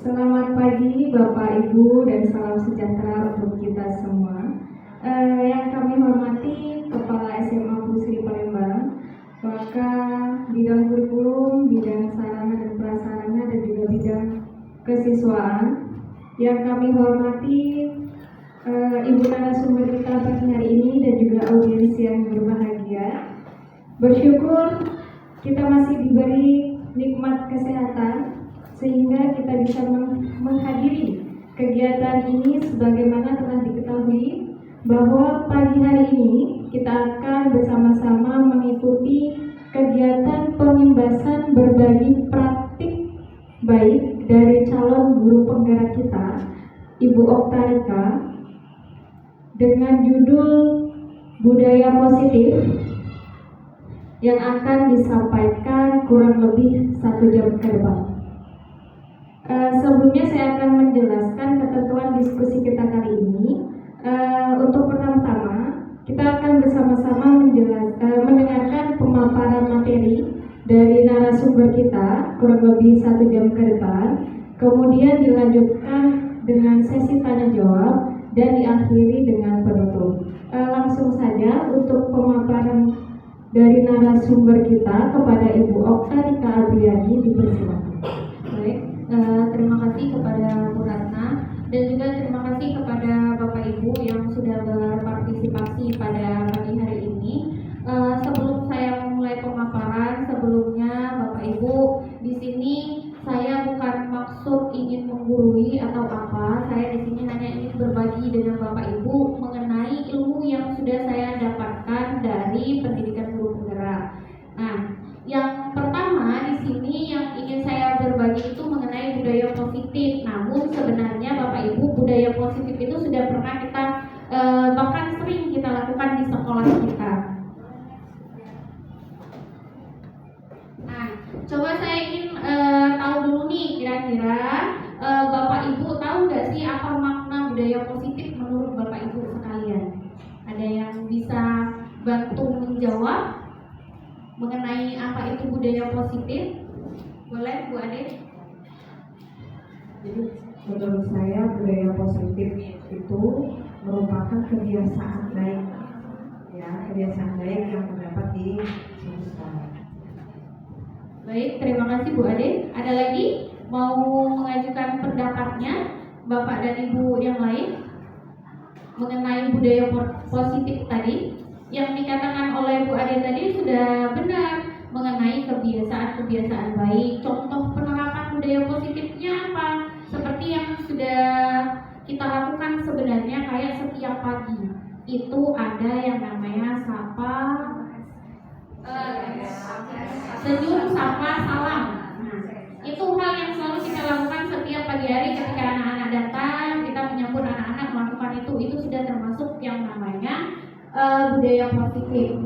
Selamat pagi Bapak Ibu dan salam sejahtera untuk kita semua. Yang kami hormati Kepala SMA Pusri Palembang, maka bidang kurikulum, bidang sarana dan prasarana dan juga bidang kesiswaan. Yang kami hormati Ibu narasumber kita pagi hari ini dan juga audiens yang berbahagia. Bersyukur kita masih diberi nikmat kesehatan sehingga kita bisa menghadiri kegiatan ini sebagaimana telah diketahui bahwa pagi hari ini kita akan bersama-sama mengikuti kegiatan pemimbasan berbagi praktik baik dari calon guru penggerak kita, Ibu Oktarika, dengan judul Budaya Positif yang akan disampaikan kurang lebih 1 jam ke depan. Sebelumnya saya akan menjelaskan ketentuan diskusi kita kali ini. Untuk pertama-tama, kita akan bersama-sama mendengarkan pemaparan materi dari narasumber kita kurang lebih 1 jam ke depan. Kemudian dilanjutkan dengan sesi tanya jawab dan diakhiri dengan penutup. Langsung saja untuk pemaparan dari narasumber kita kepada Ibu Oktarika Abriani, dipersilakan. Baik. Terima kasih kepada Bu Ratna dan juga terima kasih kepada Bapak Ibu yang sudah berpartisipasi pada pagi hari ini. Sebelum saya memulai pemaparan, sebelumnya Bapak Ibu, di sini saya bukan maksud ingin menggurui atau apa. Saya di sini hanya ingin berbagi dengan Bapak Ibu mengenai ilmu yang sudah saya dapatkan dari pendidikan guru penggerak. Nah, yang pertama di sini yang ingin saya berbagi itu mengenai budaya positif. Namun sebenarnya Bapak Ibu, budaya positif itu sudah pernah kita bahkan sering kita lakukan di sekolah kita. Nah, coba saya ingin tahu dulu nih kira-kira Bapak Ibu tahu nggak sih apa makna budaya positif menurut Bapak Ibu sekalian? Ada yang bisa bantu menjawab mengenai apa itu budaya positif? Boleh Bu Ade? Jadi menurut saya budaya positif itu merupakan kebiasaan baik, ya, kebiasaan baik yang terdapat di suatu sekolah. Baik, terima kasih Bu Ade. Ada lagi mau mengajukan pendapatnya Bapak dan Ibu yang lain mengenai budaya positif tadi? Yang dikatakan oleh Bu Ade tadi sudah benar mengenai kebiasaan-kebiasaan baik. Contoh penerapan budaya positifnya apa? Seperti yang sudah kita lakukan sebenarnya kayak setiap pagi itu ada yang namanya senyum, sapa, salam. Nah, itu hal yang selalu kita lakukan setiap pagi hari ketika anak-anak datang, kita menyambut anak-anak melakukan itu sudah termasuk yang namanya budaya positif.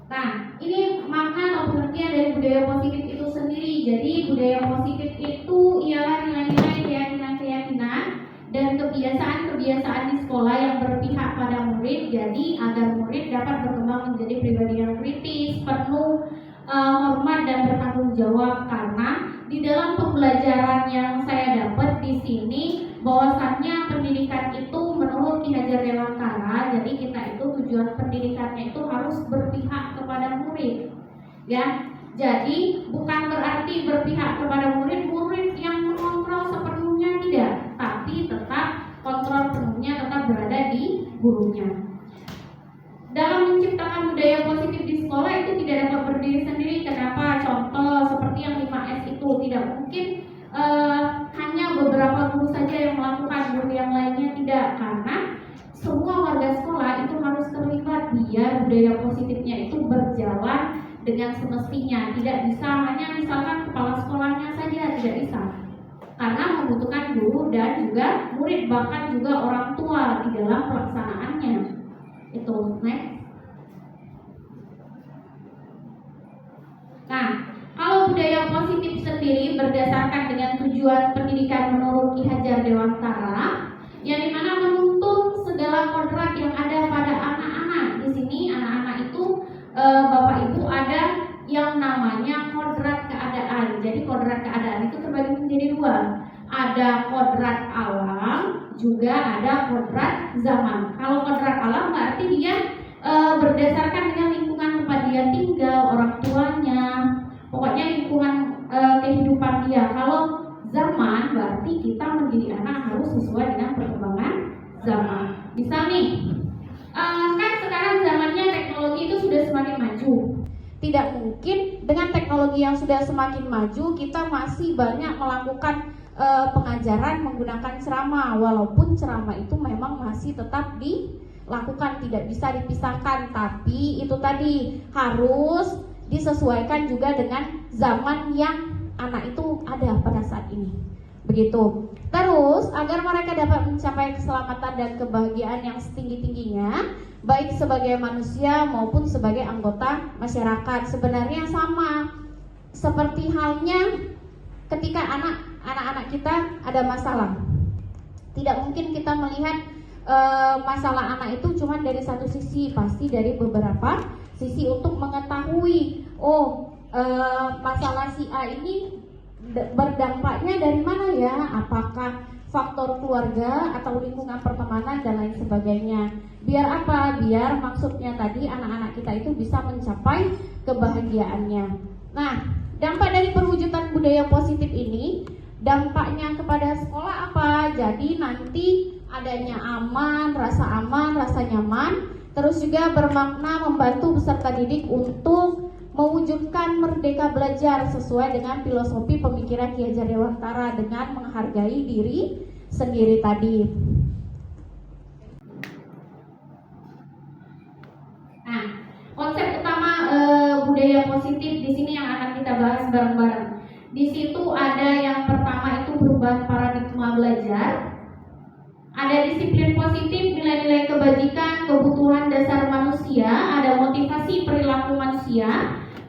Nah, ini makna atau pengertian dari budaya positif itu sendiri. Jadi budaya positif itu ialah nilai-nilai, keyakinan-keyakinan dan kebiasaan-kebiasaan di sekolah yang berpihak pada murid. Jadi agar murid dapat berkembang menjadi pribadi yang kritis, penuh hormat dan bertanggung jawab. Karena di dalam pembelajaran yang saya dapat di sini bahwasannya pendidikan itu menurut Ki Hajar Dewantara, jadi kita itu tujuan pendidikannya itu harus berpihak kepada murid, ya. Jadi bukan berarti berpihak kepada murid yang mengontrol sepenuhnya, tidak, tapi tetap kontrol penuhnya tetap berada di gurunya. Dalam menciptakan budaya positif di sekolah itu tidak dapat berdiri sendiri. Kenapa? Contoh seperti yang 5S itu tidak mungkin hanya beberapa guru saja yang melakukan, guru yang lainnya tidak, karena semua warga sekolah itu harus terlibat biar budaya positifnya itu berjalan dengan semestinya. Tidak bisa hanya misalkan kepala sekolahnya saja, tidak bisa, karena membutuhkan guru dan juga murid, bahkan juga orang tua di dalam pelaksanaannya. Itu next. Nah, kalau budaya positif sendiri berdasarkan dengan tujuan pendidikan menurut Ki Hajar Dewantara, yang dimana menuntun segala kodrat yang ada pada anak-anak. Di sini anak-anak itu Bapak Ibu ada yang namanya kodrat keadaan. kodrat keadaan itu terbagi menjadi dua. Ada kodrat alam, juga ada kodrat zaman. Kalau kodrat alam berarti dia berdasarkan dengan lingkungan tempat dia tinggal, orang tuanya, pokoknya lingkungan kehidupan dia. Kalau zaman berarti kita menjadi anak harus sesuai dengan perkembangan zaman. Misal nih, kan sekarang zamannya teknologi itu sudah semakin maju. Tidak mungkin dengan teknologi yang sudah semakin maju kita masih banyak melakukan pengajaran menggunakan ceramah, walaupun ceramah itu memang masih tetap dilakukan, tidak bisa dipisahkan, tapi itu tadi harus disesuaikan juga dengan zaman yang anak itu ada pada saat ini. Begitu. Terus agar mereka dapat mencapai keselamatan dan kebahagiaan yang setinggi-tingginya, baik sebagai manusia maupun sebagai anggota masyarakat, sebenarnya sama seperti halnya ketika anak-anak kita ada masalah. Tidak mungkin kita melihat masalah anak itu cuma dari satu sisi, pasti dari beberapa sisi untuk mengetahui masalah si A ini berdampaknya dari mana ya, apakah faktor keluarga atau lingkungan pertemanan dan lain sebagainya. Biar apa? Biar maksudnya tadi anak-anak kita itu bisa mencapai kebahagiaannya. Nah, dampak dari perwujudan budaya positif ini, dampaknya kepada sekolah apa? Jadi nanti adanya aman, rasa nyaman, terus juga bermakna membantu peserta didik untuk mewujudkan merdeka belajar sesuai dengan filosofi pemikiran Ki Hajar Dewantara dengan menghargai diri sendiri tadi. Nah, konsep utama budaya positif di sini yang akan kita bahas bareng-bareng. Di situ ada yang pertama itu perubahan paradigma belajar. Ada disiplin positif, nilai-nilai kebajikan, kebutuhan dasar manusia, ada motivasi perilaku manusia,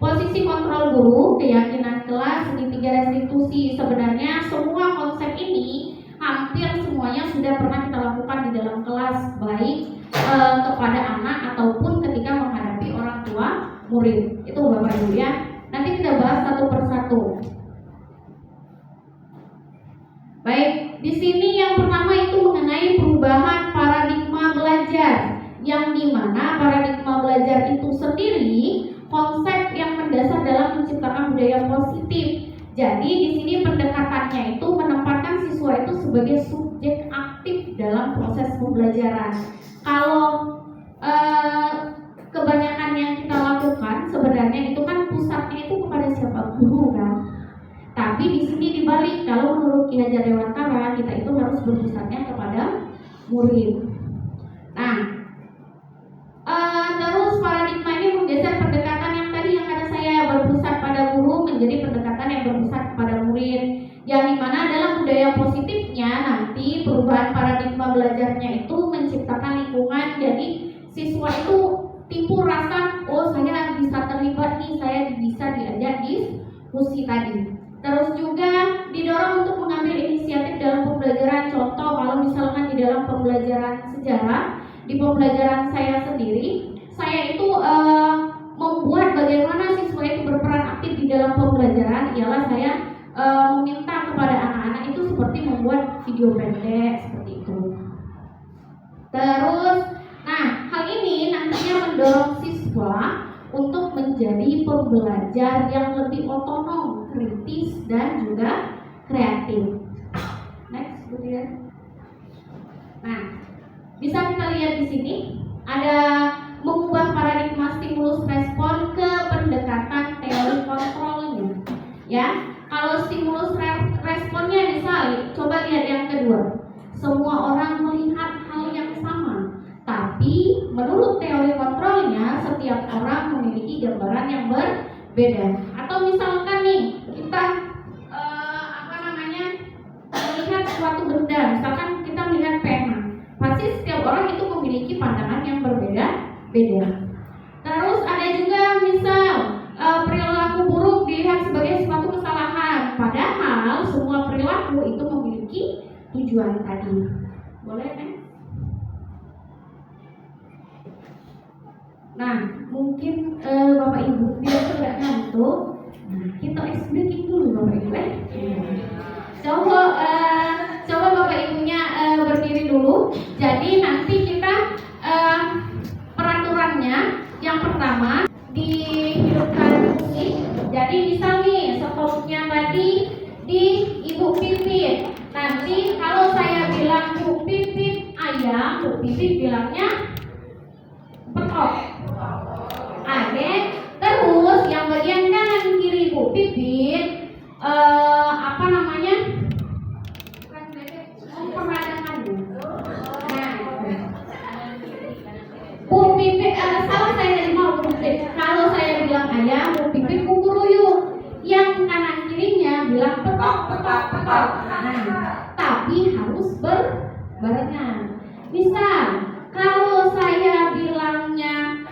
posisi kontrol guru, keyakinan kelas, segitiga restitusi. Sebenarnya semua konsep ini hampir semuanya sudah pernah kita lakukan di dalam kelas, baik kepada anak ataupun ketika menghadapi orang tua murid. Itu Bapak Ibu ya. Nanti kita bahas satu persatu. Baik, di sini yang pertama itu mengenai perubahan paradigma belajar, yang dimana paradigma belajar itu sendiri konsep yang mendasar dalam menciptakan budaya positif. Jadi di sini pendekatannya itu menempatkan siswa itu sebagai subjek aktif dalam proses pembelajaran. Kalau kebanyakan yang kita lakukan sebenarnya itu kan pusatnya itu kepada siapa? Guru kan. Tapi di sini dibalik, kalau menurut Ki Hajar Dewantara kita itu harus berpusatnya kepada murid. Nah, terus paradigma ini menggeser pendekatan yang tadi yang kata saya berpusat pada guru menjadi pendekatan yang berpusat kepada murid, yang dimana dalam budaya positifnya nanti perubahan paradigma belajarnya itu menciptakan lingkungan jadi siswa itu timbul rasa saya bisa terlibat nih, saya bisa diajak diskusi tadi. Terus juga didorong untuk mengambil inisiatif dalam pembelajaran. Contoh kalau misalkan di dalam pembelajaran sejarah, di pembelajaran saya sendiri, saya itu membuat bagaimana siswa itu berperan aktif di dalam pembelajaran. Ialah saya meminta kepada anak-anak itu seperti membuat video pendek seperti itu. Terus, nah hal ini nantinya mendorong siswa untuk menjadi pembelajar yang lebih otonom, kritis dan juga kreatif. Next, kemudian. Nah, bisa kita lihat di sini ada mengubah paradigma stimulus respon ke pendekatan teori kontrolnya. Ya, kalau stimulus responnya misal, coba lihat yang kedua. Semua orang melihat hal yang sama, tapi menurut teori kontrolnya setiap orang memiliki gambaran yang berbeda. Atau misalkan nih kita melihat suatu benda, misalkan kita melihat pena, pasti setiap orang itu memiliki pandangan yang berbeda-beda. Terus ada juga misal perilaku buruk dilihat sebagai suatu kesalahan, padahal semua perilaku itu memiliki tujuan tadi. Boleh kan? Nah, mungkin Bapak Ibu biar tidak ngantuk. Nah, kita ice breaking dulu Bapak Ibu. Nah, tapi harus berbarengan. Misal, kalau saya bilangnya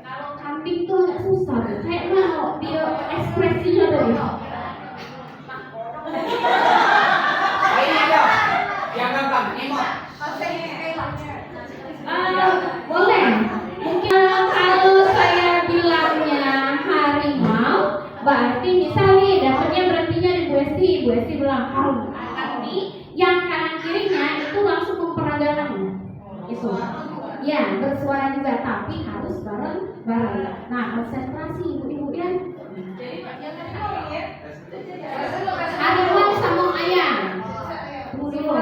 kalau kambing tuh agak susah, kayak mau dia ekspresinya tuh. Boleh. Mungkin kalau saya bilangnya harimau, berarti misalnya dapatnya berhentinya di Bu Esti bilang tapi yang kanan kirinya itu langsung memperagakannya. Itu. Ya, bersuara juga, tapi harus bareng-bareng. Nah, konsentrasi ibu-ibu ya. Harimau sama ayam. Tunggu dulu.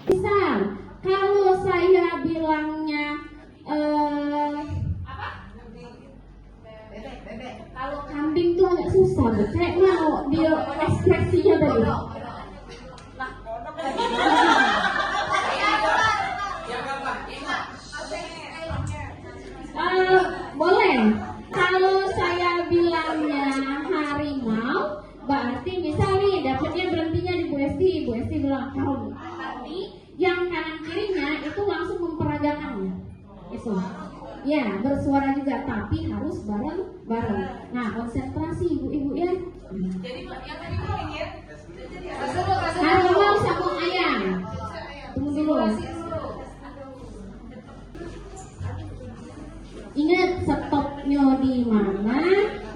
Misal, kalau saya bilangnya kalau kambing tuh agak susah, kayak mau dia ekspresinya tadi. Boleh. Kalau saya bilangnya harimau, berarti misalnya dapatnya berhentinya di Bu Esti bilang kaum. Tapi yang kanan kirinya itu langsung memperagakannya. Itu. Ya, bersuara juga, tapi harus bareng-bareng. Nah, konsentrasi ibu-ibu ya. Jadi yang tadi ngomong ya. Harimau sama ayam. Tunggu dulu. Ingat stopnya di mana?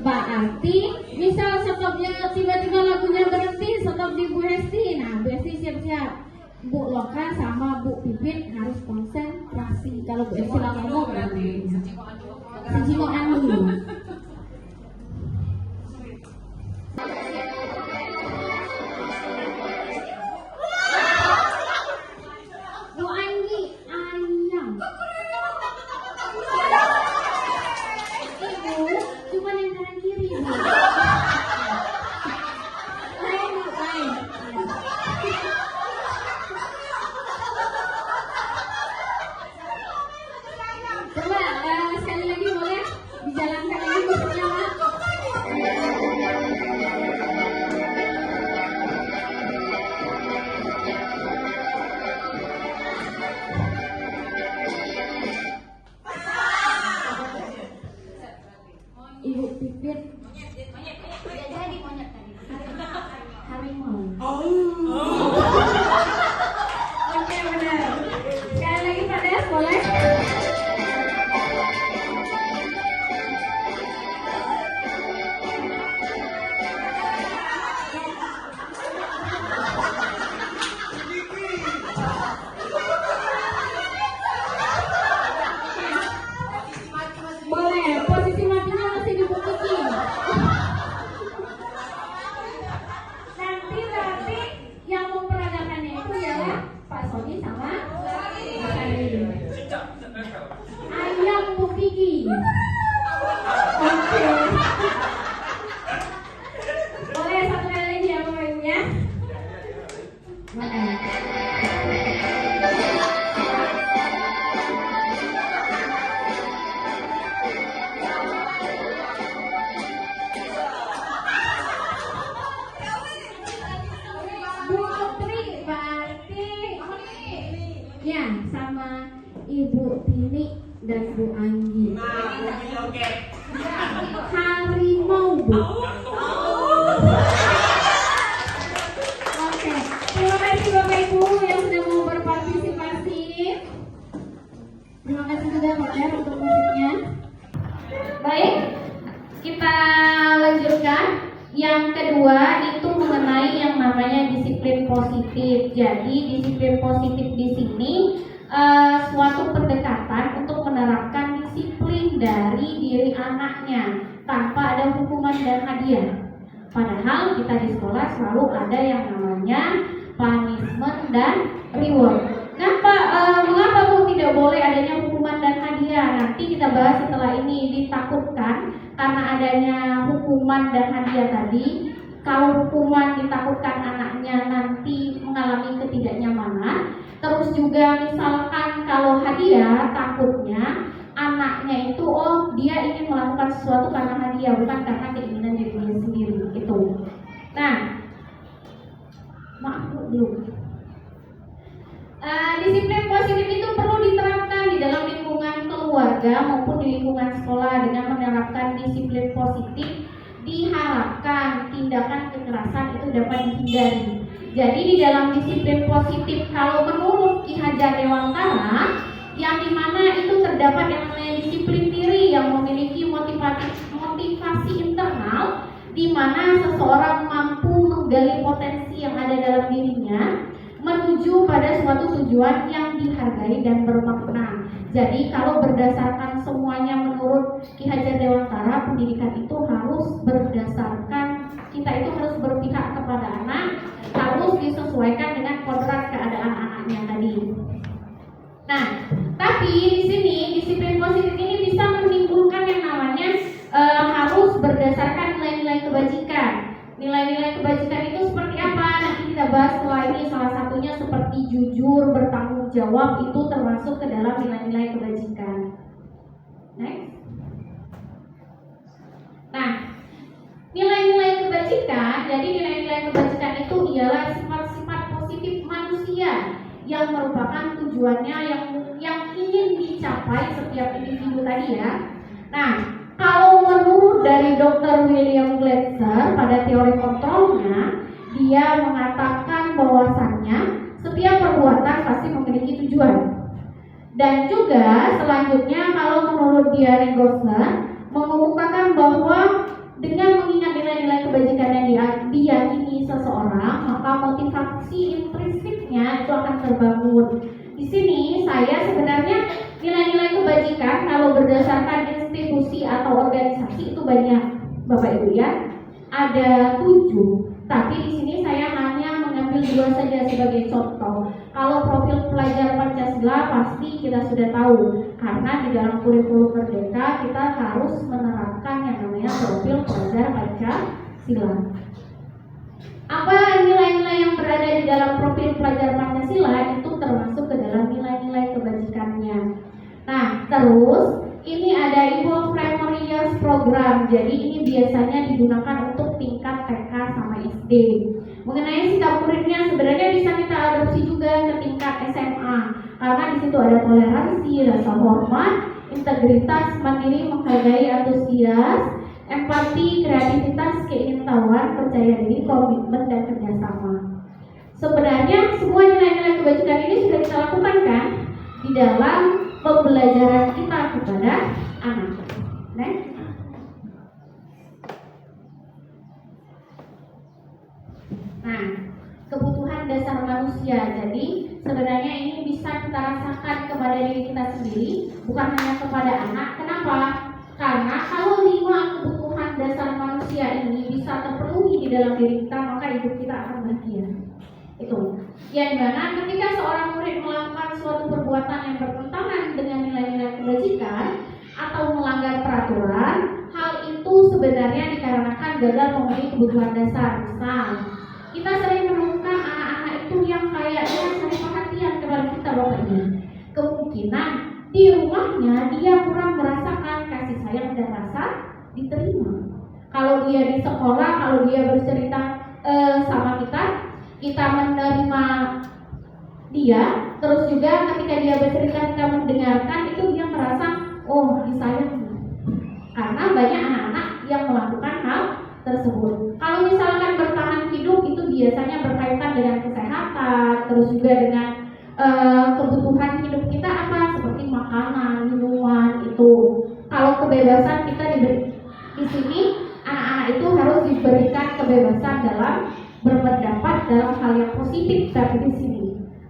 Berarti misal stopnya tiba-tiba lagunya berhenti, stop di Bu Esti. Nah, Bu Esti siap-siap. Bu Loka sama Bu Pipit harus konsentrasi. Kalau Bu Esti lama ngomong berarti sejimoan dulu. Bu Anggi ayam. Ibu cuma yang kanan kiri. Lain. Coba sekali lagi boleh dijalankan lagi musiknya, Mak. Ibu Pipit jadi monyet tadi. Harimau. Oke, benar. Sekali lagi Pak Des, boleh? Boleh, posisi matinya masih di Bu Kiki. Nanti berarti yang memperagakannya itu ialah Pak Sony sama Pak Sandi. Ayam Bu Kiki. Oke. Boleh satu kali lagi ya Bapak Ibu ya. Boleh. Bu Putri berarti ya sama Ibu Tini dan Bu Anggi. Harimau Bu. Oke, terima kasih Bapak Ibu yang sudah mau berpartisipasi. Terima kasih juga Pak Der untuk musiknya. Baik, kita lanjutkan. Yang kedua itu mengenai mengenai yang namanya disiplin positif. Jadi disiplin positif di sini suatu pendekatan untuk menerapkan disiplin dari diri anaknya tanpa ada hukuman dan hadiah. Padahal kita di sekolah selalu ada yang namanya punishment dan reward. Mengapa kok tidak boleh adanya hukuman dan hadiah? Nanti kita bahas setelah ini. Ditakutkan karena adanya hukuman dan hadiah tadi. Kalau hukuman ditakutkan anaknya nanti mengalami ketidaknyamanan. Terus juga misalkan kalau hadiah takutnya anaknya itu dia ingin melakukan sesuatu karena hadiah, bukan karena keinginan dirinya sendiri itu. Nah, maaf belum. Disiplin positif itu perlu diterapkan di dalam lingkungan keluarga maupun di lingkungan sekolah. Dengan menerapkan disiplin positif diharapkan tindakan kekerasan itu dapat dihindari. Jadi di dalam disiplin positif, kalau menurut Ki Hajar Dewantara, yang dimana itu terdapat yang namanya disiplin diri yang memiliki motivasi internal, di mana seseorang mampu menggali potensi yang ada dalam dirinya menuju pada suatu tujuan yang dihargai dan bermakna. Jadi kalau berdasarkan semuanya menurut Ki Hajar Dewantara, pendidikan itu harus berdasarkan, kita itu harus berpihak kepada anak, harus disesuaikan dengan kodrat keadaan anaknya tadi. Nah, tapi di sini disiplin positif ini bisa menimbulkan yang namanya harus berdasarkan nilai-nilai kebajikan. Nilai-nilai kebajikan itu seperti apa? Nanti kita bahas setelah ini. Salah satunya seperti jujur, bertanggung jawab, itu termasuk ke dalam nilai-nilai kebajikan. Next. Nah, nilai-nilai kebajikan, jadi nilai-nilai kebajikan itu ialah sifat-sifat positif manusia yang merupakan tujuannya yang ingin dicapai setiap individu tadi ya. Nah, kalau menurut dari Dr. William Glasser pada teori kontrolnya, dia mengatakan bahwasannya setiap perbuatan pasti memiliki tujuan. Dan juga selanjutnya kalau menurut Diane Gosler mengemukakan bahwa dengan mengingat nilai-nilai kebajikan yang diyakini seseorang, maka motivasi intrinsiknya itu akan terbangun. Di sini saya sebenarnya nilai-nilai kebajikan kalau berdasarkan institusi atau organisasi itu banyak, Bapak Ibu ya. Ada 7. Tapi di sini saya hanya mengambil 2 saja sebagai contoh. Kalau profil pelajar Pancasila pasti kita sudah tahu, karena di dalam kurikulum Merdeka kita harus menerapkan yang namanya profil pelajar Pancasila. Apa nilai-nilai yang berada di dalam profil pelajar Pancasila itu termasuk ke dalam nilai-nilai kebajikannya. Nah, terus ini ada Evolve Primary Years Program. Jadi ini biasanya digunakan untuk tingkat TK sama SD. Mengenai sikap muridnya sebenarnya bisa kita adopsi juga ke tingkat SMA, karena di situ ada toleransi, rasa hormat, integritas, mandiri, menghargai, antusias, empati, kreativitas, keingintahuan, percaya diri, komitmen, dan kerjasama. Sebenarnya semua nilai-nilai kebajikan ini sudah kita lakukan kan di dalam pembelajaran kita kepada anak. Next. Nah, kebutuhan dasar manusia. Jadi sebenarnya ini bisa kita rasakan kepada diri kita sendiri, bukan hanya kepada anak. Kenapa? Karena kalau 5 kebutuhan dasar manusia ini bisa terpenuhi di dalam diri kita, maka hidup kita akan bahagia. Itu. Yang mana ketika seorang murid melakukan suatu perbuatan yang bertentangan dengan nilai-nilai kebajikan atau melanggar peraturan, hal itu sebenarnya dikarenakan gagal memenuhi kebutuhan dasar. Misal, kita sering menemukan anak-anak itu yang kayaknya cari perhatian kepada kita, Bapak Ibu. Kemungkinan di rumahnya dia kurang merasakan kasih sayang dan rasa diterima. Kalau dia di sekolah, kalau dia bercerita sama kita menerima dia. Terus juga ketika dia bercerita, kita mendengarkan, itu dia merasa disayang. Karena banyak anak-anak yang melakukan hal tersebut. Kalau misalkan bertahan hidup itu biasanya berkaitan dengan kesehatan, terus juga dengan kebutuhan hidup kita apa, seperti makanan, minuman itu. Kalau kebebasan kita diberi di sini, anak-anak itu harus diberikan kebebasan dalam berpendapat dalam hal yang positif. Tapi di sini,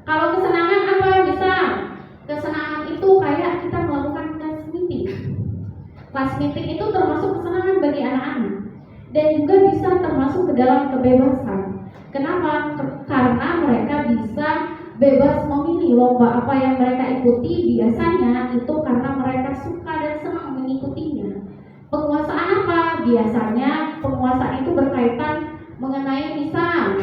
kalau kesenangan apa? Bisa kesenangan itu kayak kita melakukan class meeting. Class meeting itu termasuk kesenangan bagi anak-anak dan juga bisa termasuk ke dalam kebebasan. Kenapa? Karena mereka bisa bebas memilih lomba apa yang mereka ikuti. Biasanya itu karena mereka suka dan senang mengikutinya. Penguasaan apa? Biasanya penguasaan itu berkaitan mengenai misal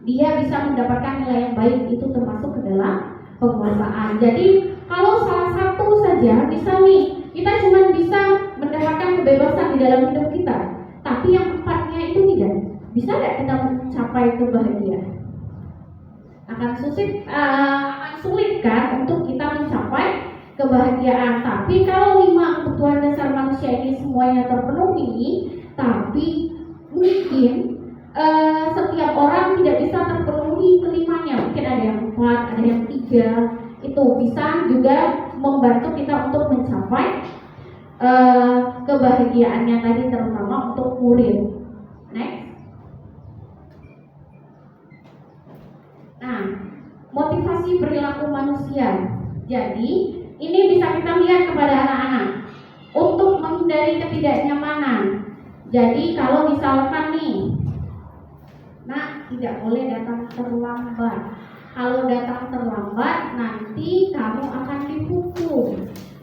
dia bisa mendapatkan nilai yang baik, itu termasuk ke dalam penguasaan. Jadi kalau salah satu saja, misal nih kita cuma bisa mendapatkan kebebasan di dalam hidup kita, tapi yang empatnya itu tidak, bisa tidak kita mencapai kebahagiaan? Akan sulit kan untuk kita mencapai kebahagiaan. Tapi kalau 5 kebutuhan dasar manusia ini semuanya terpenuhi, tapi mungkin setiap orang tidak bisa terpenuhi kelimanya. Mungkin ada yang 4, ada yang 3. Itu bisa juga membantu kita untuk mencapai kebahagiaannya tadi, terutama untuk murid. Next. Nah, motivasi perilaku manusia. Jadi, ini bisa kita lihat kepada anak-anak untuk menghindari ketidaknyamanan. Jadi, kalau misalkan nih, nah, tidak boleh datang terlambat. Kalau datang terlambat, nanti kamu akan dihukum.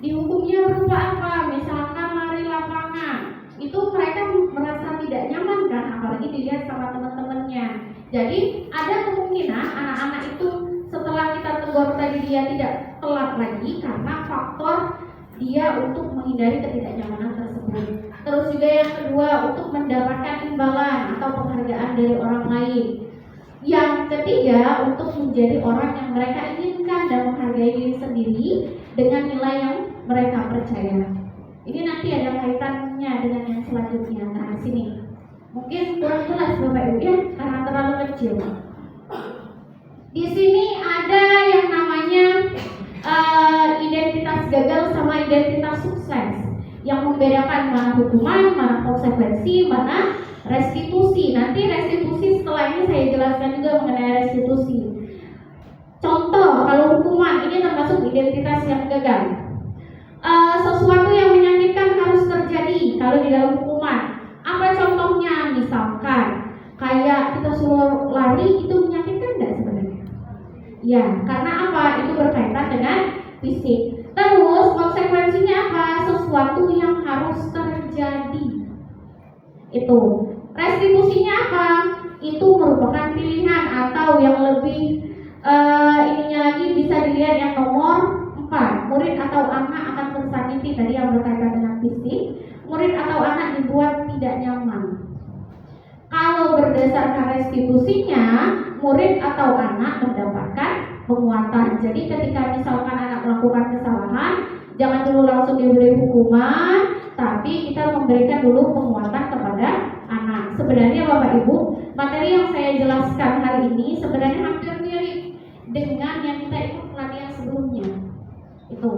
Dihukumnya berupa apa? Misalkan lari lapangan. Itu mereka merasa tidak nyaman kan, apalagi dilihat sama teman-temannya. Jadi ada kemungkinan anak-anak itu setelah kita tegur tadi dia tidak telat lagi karena faktor dia untuk menghindari ketidaknyamanan tersebut. Terus juga yang kedua, untuk mendapatkan imbalan atau penghargaan dari orang lain. Yang ketiga, untuk menjadi orang yang mereka inginkan dan menghargai diri sendiri dengan nilai yang mereka percaya. Ini nanti ada kaitannya dengan yang selanjutnya. Nah, sini mungkin kurang jelas Bapak Ibu ya, karena terlalu kecil. Di sini ada yang namanya identitas gagal sama identitas sukses, yang membedakan mana hukuman, mana konsekuensi, mana restitusi. Nanti restitusi setelah ini saya jelaskan juga mengenai restitusi. Contoh, kalau hukuman ini termasuk identitas yang gagal. Sesuatu yang menyakitkan harus terjadi kalau di dalam hukuman. Apa contohnya? Misalkan kayak kita suruh lari, itu menyakitkan enggak sebenarnya? Ya, karena apa? Itu berkaitan dengan fisik. Terus konsekuensinya apa? Sesuatu yang harus terjadi. Itu. Restitusinya apa? Itu merupakan pilihan, atau yang lebih ininya lagi bisa dilihat yang nomor 4. Murid atau anak akan tersakiti, tadi yang berkaitan dengan fisik. Murid atau anak dibuat tidak nyaman. Kalau berdasarkan restitusinya, murid atau anak mendapatkan penguatan. Jadi ketika misalkan anak melakukan kesalahan, jangan dulu langsung diberi hukuman, tapi kita memberikan dulu penguatan kepada anak. Sebenarnya Bapak Ibu, materi yang saya jelaskan hari ini sebenarnya hampir mirip dengan yang kita ikut pelatihan sebelumnya. Itu.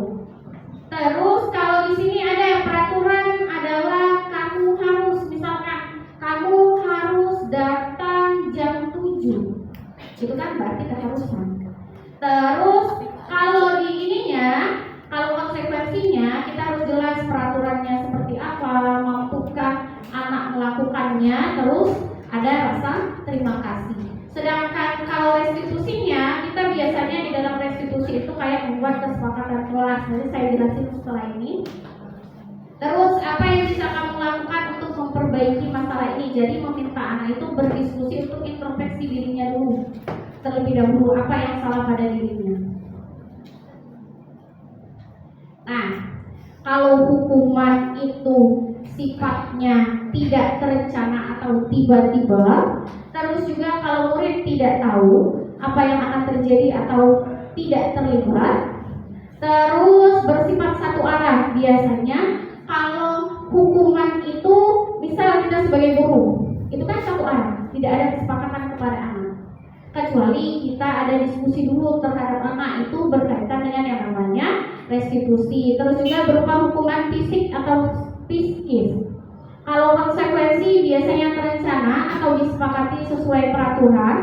Terus kalau di sini ada peraturan adalah kamu harus, misalkan kamu harus datang jam 7. Itu kan berarti keharusan. Terus kalau di ininya, kalau konsekuensinya kita harus jelas peraturannya seperti apa, mampukah anak melakukannya, terus ada rasa terima kasih. Sedangkan kalau restitusinya, kita biasanya di dalam restitusi itu kayak membuat kesepakatan kelas. Nanti saya jelasin setelah ini. Terus apa yang bisa kamu lakukan untuk memperbaiki masalah ini? Jadi meminta anak itu berdiskusi untuk introspeksi dirinya dulu. Terlebih dahulu apa yang salah pada dirinya. Nah, kalau hukuman itu sifatnya tidak terencana atau tiba-tiba, terus juga kalau murid tidak tahu apa yang akan terjadi atau tidak terlibat, terus bersifat satu arah. Biasanya kalau hukuman itu, misal kita sebagai guru, itu kan satu arah, tidak ada kesepakatan kepada anak. Kecuali kita ada diskusi dulu terhadap anak, itu berkaitan dengan yang namanya restitusi. Terus juga berupa hukuman fisik atau psikis. Kalau konsekuensi biasanya terencana atau disepakati sesuai peraturan.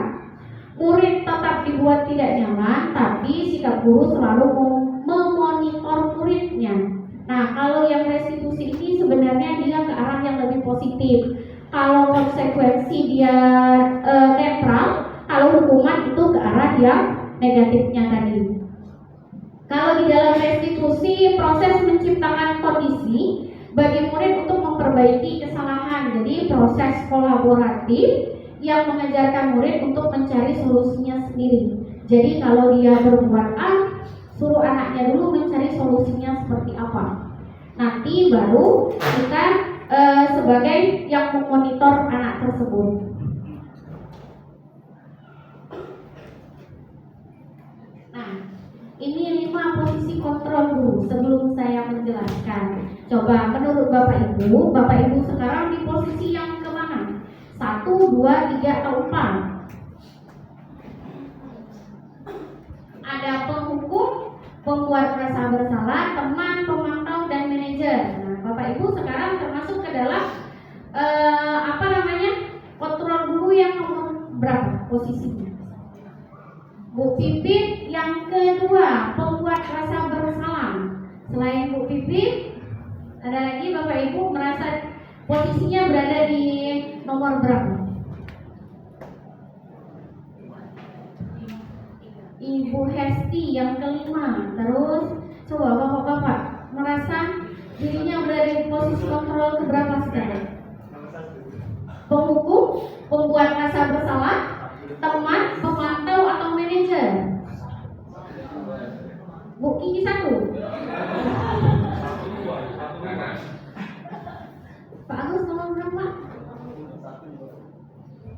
Murid tetap dibuat tidak nyaman, tapi sikap guru selalu memonitor muridnya. Nah, kalau yang restitusi ini sebenarnya dia ke arah yang lebih positif. Kalau konsekuensi dia netral, kalau hukuman itu ke arah yang negatifnya tadi. Kalau di dalam restitusi, proses menciptakan kondisi bagi murid untuk memperbaiki kesalahan. Jadi proses kolaboratif yang mengajarkan murid untuk mencari solusinya sendiri. Jadi kalau dia berbuat A, suruh anaknya dulu mencari solusinya seperti apa. Nanti baru kita sebagai yang memonitor anak tersebut. Nah, ini 5 posisi kontrol dulu sebelum saya menjelaskan. Coba menurut Bapak Ibu sekarang di posisi yang kemana? 1, 2, 3, atau 4? Ada penghukum, pembuat merasa bersalah, teman, pemantau, dan manajer. Nah, Bapak Ibu sekarang termasuk ke dalam kontrol guru yang nomor berapa posisinya? Bu Pipit yang kedua, pembuat rasa bersalah. Selain Bu Pipit, ada lagi Bapak Ibu merasa posisinya berada di nomor berapa? Ibu Hesti yang kelima. Terus coba Bapak-bapak merasa dirinya berada di posisi kontrol keberapa sekarang? Penghukum, pembuat rasa bersalah, teman, pemantau, atau manajer? Bu Kiki 1. Pak Agus nomor berapa?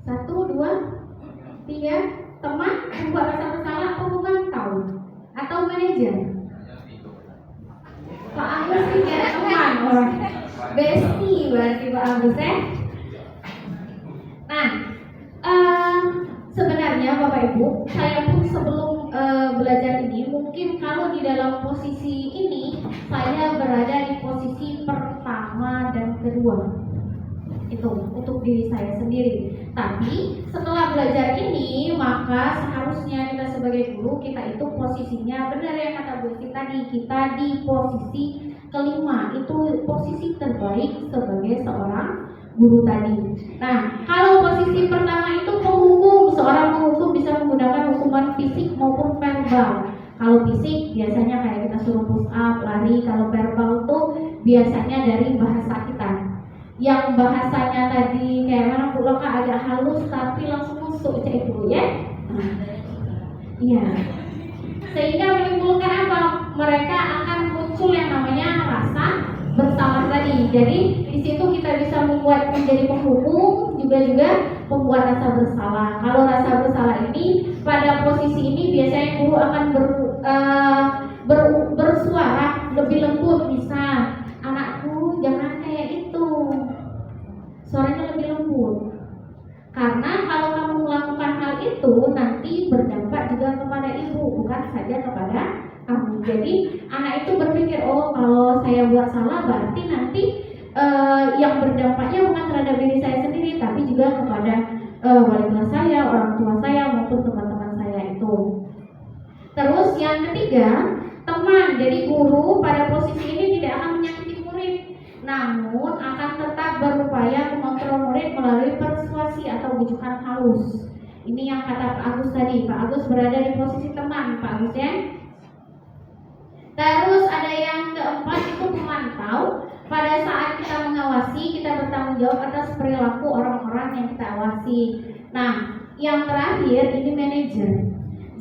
1, 2, 3. Teman, pembuat rasa bersalah, atau pemantau, atau manajer? Pak Agus 3 teman, orang bestie berarti Pak Agus ya. Nah, sebenarnya Bapak Ibu, saya pun sebelum belajar ini, mungkin kalau di dalam posisi ini saya berada di posisi pertama dan kedua. Itu untuk diri saya sendiri. Tapi setelah belajar ini, maka seharusnya kita sebagai guru, kita itu posisinya benar yang kata Bu Esti tadi, kita di posisi kelima. Itu posisi terbaik sebagai seorang guru tadi. Nah, kalau posisi pertama itu penghukum, seorang penghukum bisa menggunakan hukuman fisik maupun verbal. Kalau fisik biasanya kayak kita suruh push up, lari. Kalau verbal tuh biasanya dari bahasa kita. Yang bahasanya tadi kayak mana Bu Loka agak halus tapi langsung masuk itu ya. Iya. Sehingga menimbulkan apa? Mereka akan muncul yang namanya rasa bersalah tadi. Jadi di situ kita bisa membuat menjadi penghukum, juga membuat rasa bersalah. Kalau rasa bersalah ini pada posisi ini biasanya guru akan bersuara lebih lembut, bisa anakku jangan kayak itu, suaranya lebih lembut. Karena kalau kamu melakukan hal itu nanti berdampak juga kepada ibu, bukan saja kepada kamu. Jadi anak itu berpikir, oh kalau saya buat salah berarti nanti yang berdampaknya bukan terhadap diri saya sendiri, tapi juga kepada wali kelas saya, orang tua saya maupun teman-teman saya itu. Terus yang ketiga, teman. Jadi guru pada posisi ini tidak akan menyakiti murid, namun akan tetap berupaya mengontrol murid melalui persuasi atau bujukan halus. Ini yang kata Pak Agus tadi. Pak Agus berada di posisi teman, Pak Agus ya. Terus ada yang keempat itu pemantau. Pada saat kita mengawasi, kita bertanggung jawab atas perilaku orang-orang yang kita awasi. Nah, yang terakhir ini manajer.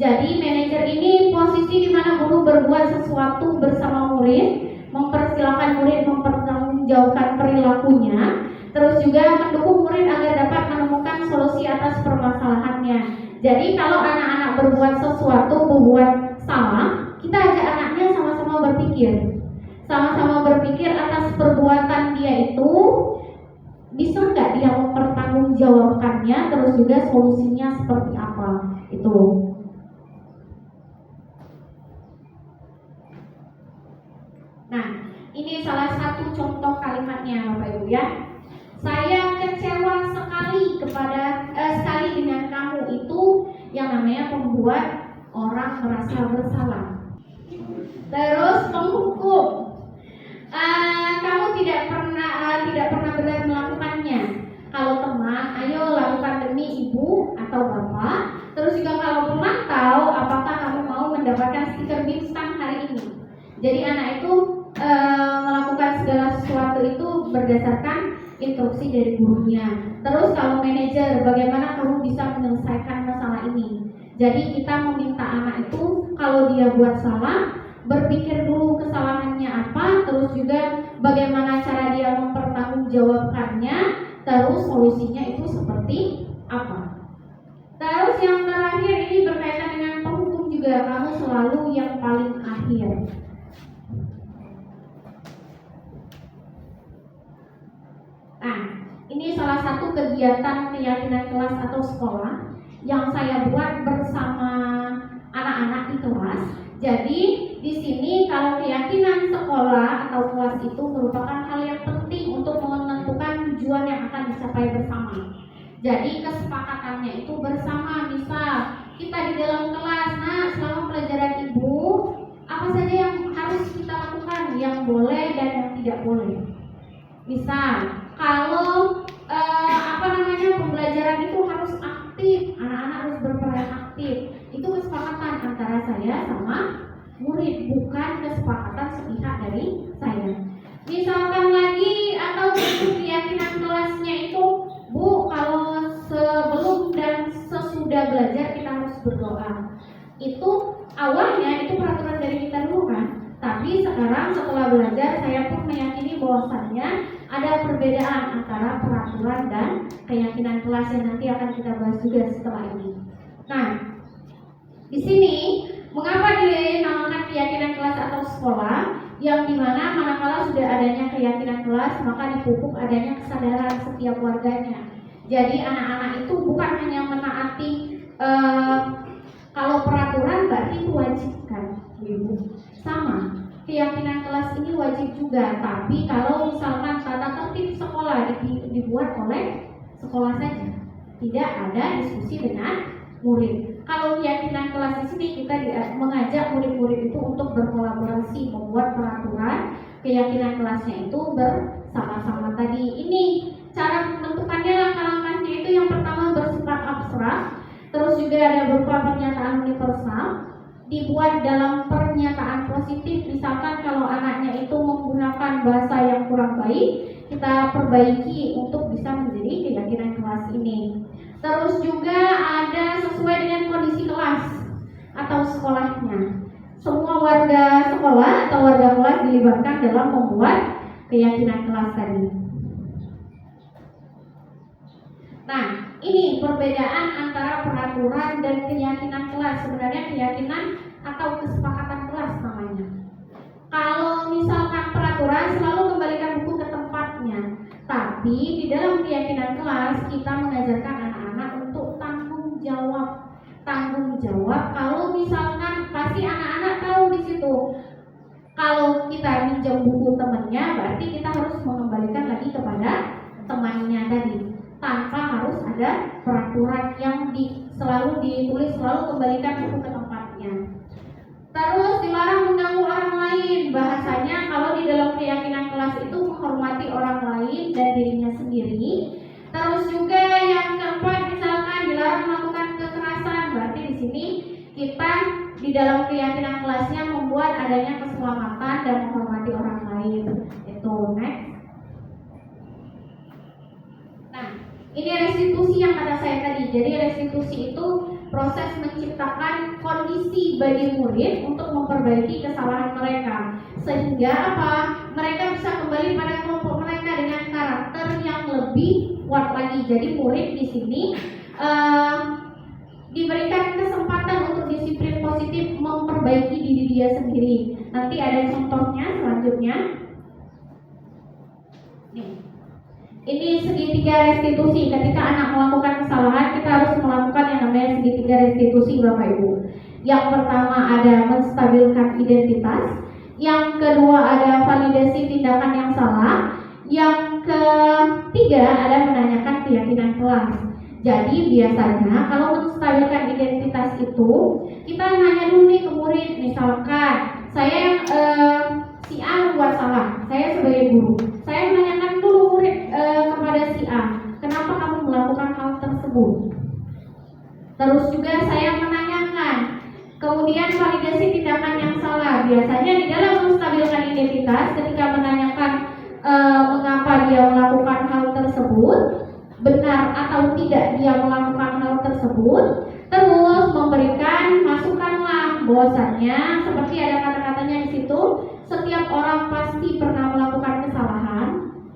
Jadi manajer ini posisi di mana guru berbuat sesuatu bersama murid, mempersilahkan murid mempertanggungjawabkan perilakunya, terus juga mendukung murid agar dapat menemukan solusi atas permasalahannya. Jadi kalau anak-anak berbuat sesuatu, berbuat salah, kita ajak anaknya sama-sama berpikir atas perbuatan dia itu, bisa nggak dia mempertanggungjawabkannya, terus juga solusinya seperti apa itu. Nah, ini salah satu contoh kalimatnya Bapak Ibu ya. Saya kecewa sekali dengan kamu, itu yang namanya membuat orang merasa bersalah. Terus penghukum, kamu tidak pernah benar melakukannya. Kalau teman, ayo lakukan demi ibu atau bapak. Terus juga kalau memantau, apakah kamu mau mendapatkan stiker bintang hari ini. Jadi anak itu melakukan segala sesuatu itu berdasarkan instruksi dari gurunya. Terus kalau manajer, bagaimana kamu bisa menyelesaikan masalah ini. Jadi kita meminta anak itu kalau dia buat salah, berpikir dulu kesalahannya apa, terus juga bagaimana cara dia mempertanggungjawabkannya, terus solusinya itu seperti apa. Terus yang terakhir ini berkaitan dengan penghukum juga, kamu selalu yang paling akhir. Nah, ini salah satu kegiatan keyakinan kelas atau sekolah yang saya buat bersama anak-anak di kelas. Jadi di sini kalau keyakinan sekolah atau kelas itu merupakan hal yang penting untuk menentukan tujuan yang akan dicapai bersama. Jadi kesepakatannya itu bersama. Misal kita di dalam kelas, nah selama pelajaran ibu apa saja yang harus kita lakukan, yang boleh dan yang tidak boleh. Misal kalau pembelajaran itu harus aktif, anak-anak harus berperan aktif. Itu kesepakatan antara saya sama murid, bukan kesepakatan sepihak dari saya. Misalkan lagi atau keyakinan kelasnya itu, Bu, kalau sebelum dan sesudah belajar kita harus berdoa. Itu awalnya itu peraturan dari kita dulu kan. Tapi sekarang setelah belajar saya pun meyakini bahwasannya ada perbedaan antara peraturan dan keyakinan kelas yang nanti akan kita bahas juga setelah ini. Nah, di sini mengapa dinamakan keyakinan kelas atau sekolah, yang dimana manakala sudah adanya keyakinan kelas maka dipupuk adanya kesadaran setiap warganya. Jadi anak-anak itu bukan hanya menaati kalau peraturan berarti itu wajib kan, Ibu. Sama, keyakinan kelas ini wajib juga. Tapi kalau misalkan tata tertib sekolah dibuat oleh sekolah saja, tidak ada diskusi dengan murid. Kalau keyakinan kelas di sini kita mengajak murid-murid itu untuk berkolaborasi membuat peraturan keyakinan kelasnya itu bersama-sama tadi. Ini cara menentukannya, langkah-langkahnya itu yang pertama bersifat abstrak, terus juga ada berupa pernyataan universal, dibuat dalam pernyataan positif. Misalkan kalau anaknya itu menggunakan bahasa yang kurang baik, kita perbaiki untuk bisa menjadi keyakinan kelas ini. Terus juga ada sesuai dengan kondisi kelas atau sekolahnya. Semua warga sekolah atau warga kelas dilibatkan dalam membuat keyakinan kelas tadi. Nah, ini perbedaan antara peraturan dan keyakinan kelas. Sebenarnya keyakinan atau kesepakatan kelas namanya. Kalau misalkan peraturan selalu kembalikan buku ke tempatnya. Tapi di dalam keyakinan kelas kita mengajarkan anak-anak untuk tanggung jawab. Tanggung jawab kalau misalkan pasti anak-anak tahu di situ. Kalau kita minjem buku temannya, berarti kita harus mengembalikan lagi kepada temannya tadi. Tanpa harus ada peraturan yang selalu ditulis, selalu kembalikan buku ke tempatnya. Terus dilarang mengganggu orang lain. Bahasanya kalau di dalam keyakinan kelas itu menghormati orang lain dan dirinya sendiri. Terus juga yang keempat, misalkan dilarang melakukan kekerasan. Berarti di sini kita di dalam keyakinan kelasnya membuat adanya keselamatan dan menghormati orang lain. Itu next. Nah, ini restitusi yang kata saya tadi. Jadi restitusi itu proses menciptakan kondisi bagi murid untuk memperbaiki kesalahan mereka, sehingga apa? Mereka bisa kembali pada kelompok mereka dengan karakter yang lebih kuat lagi. Jadi murid di sini diberikan kesempatan untuk disiplin positif memperbaiki diri dia sendiri. Nanti ada contohnya selanjutnya. Nih. Ini segitiga restitusi. Ketika anak melakukan kesalahan, kita harus melakukan yang namanya segitiga restitusi, Bapak Ibu. Yang pertama ada menstabilkan identitas. Yang kedua ada validasi tindakan yang salah. Yang ketiga ada menanyakan keyakinan kelas. Jadi biasanya kalau menstabilkan identitas itu kita nanya dulu nih ke murid, misalkan saya yang si A membuat salah, saya sebagai guru, saya menanyakan dulu murid kepada si A, kenapa kamu melakukan hal tersebut? Terus juga saya menanyakan, kemudian validasi tindakan yang salah. Biasanya di dalam menstabilkan identitas, ketika menanyakan mengapa dia melakukan hal tersebut, benar atau tidak dia melakukan hal tersebut, terus memberikan masukanlah bahwasannya seperti ada kata-katanya di situ, setiap orang pasti pernah melakukan kesalahan,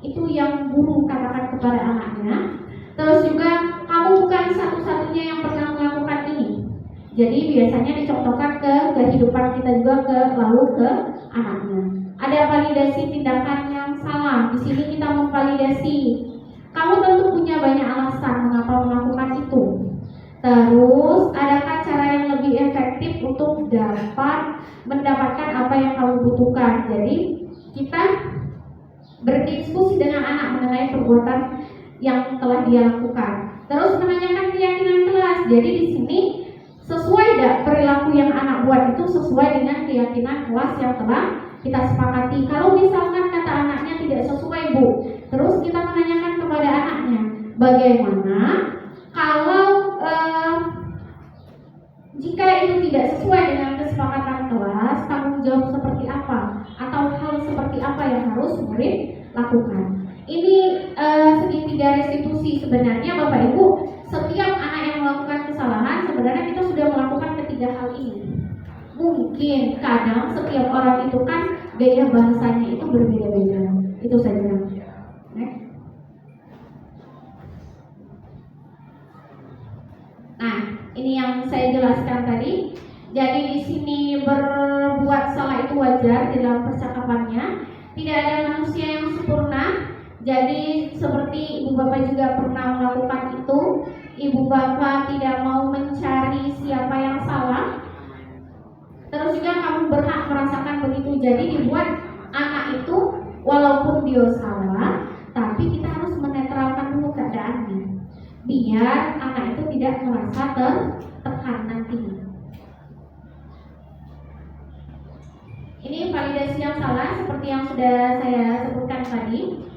itu yang guru katakan kepada anaknya. Terus juga kamu bukan satu-satunya yang pernah melakukan ini. Jadi biasanya dicontohkan ke kehidupan kita juga lalu ke anaknya. Ada validasi tindakan yang salah. Di sini kita memvalidasi. Kamu tentu punya banyak alasan mengapa melakukan itu. Terus, adakah cara yang lebih efektif untuk dapat mendapatkan apa yang kamu butuhkan? Jadi, kita berdiskusi dengan anak mengenai perbuatan yang telah dia lakukan. Terus menanyakan keyakinan kelas. Jadi di sini sesuai tidak perilaku yang anak buat itu sesuai dengan keyakinan kelas yang telah kita sepakati. Kalau misalkan kata anaknya tidak sesuai, Bu, terus kita menanyakan kepada anaknya, bagaimana kalau jika itu tidak sesuai dengan kesepakatan kelas, tanggung jawab seperti apa atau hal seperti apa yang harus murid lakukan. Ini segitiga restitusi. Sebenarnya Bapak Ibu, setiap anak yang melakukan kesalahan sebenarnya kita sudah melakukan ketiga hal ini. Mungkin kadang setiap orang itu kan gaya bahasanya itu berbeda-beda. Itu saja. Nah, ini yang saya jelaskan tadi. Jadi di sini berbuat salah itu wajar di dalam percakapannya. Tidak ada manusia yang sempurna. Jadi seperti ibu bapak juga pernah melakukan itu, ibu bapak tidak mau mencari siapa yang salah. Terus juga kamu berhak merasakan begitu. Jadi dibuat anak itu walaupun dia salah, tapi kita harus menetralkan dulu keadaannya, biar anak itu tidak merasa tertekan nantinya. Ini validasi yang salah seperti yang sudah saya sebutkan tadi.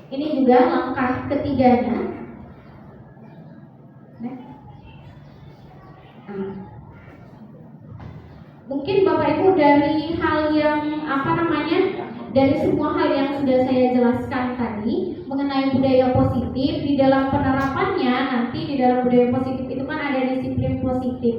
Ini juga langkah ketiganya. Mungkin Bapak Ibu dari hal yang dari semua hal yang sudah saya jelaskan tadi mengenai budaya positif, di dalam penerapannya nanti di dalam budaya positif itu kan ada disiplin positif.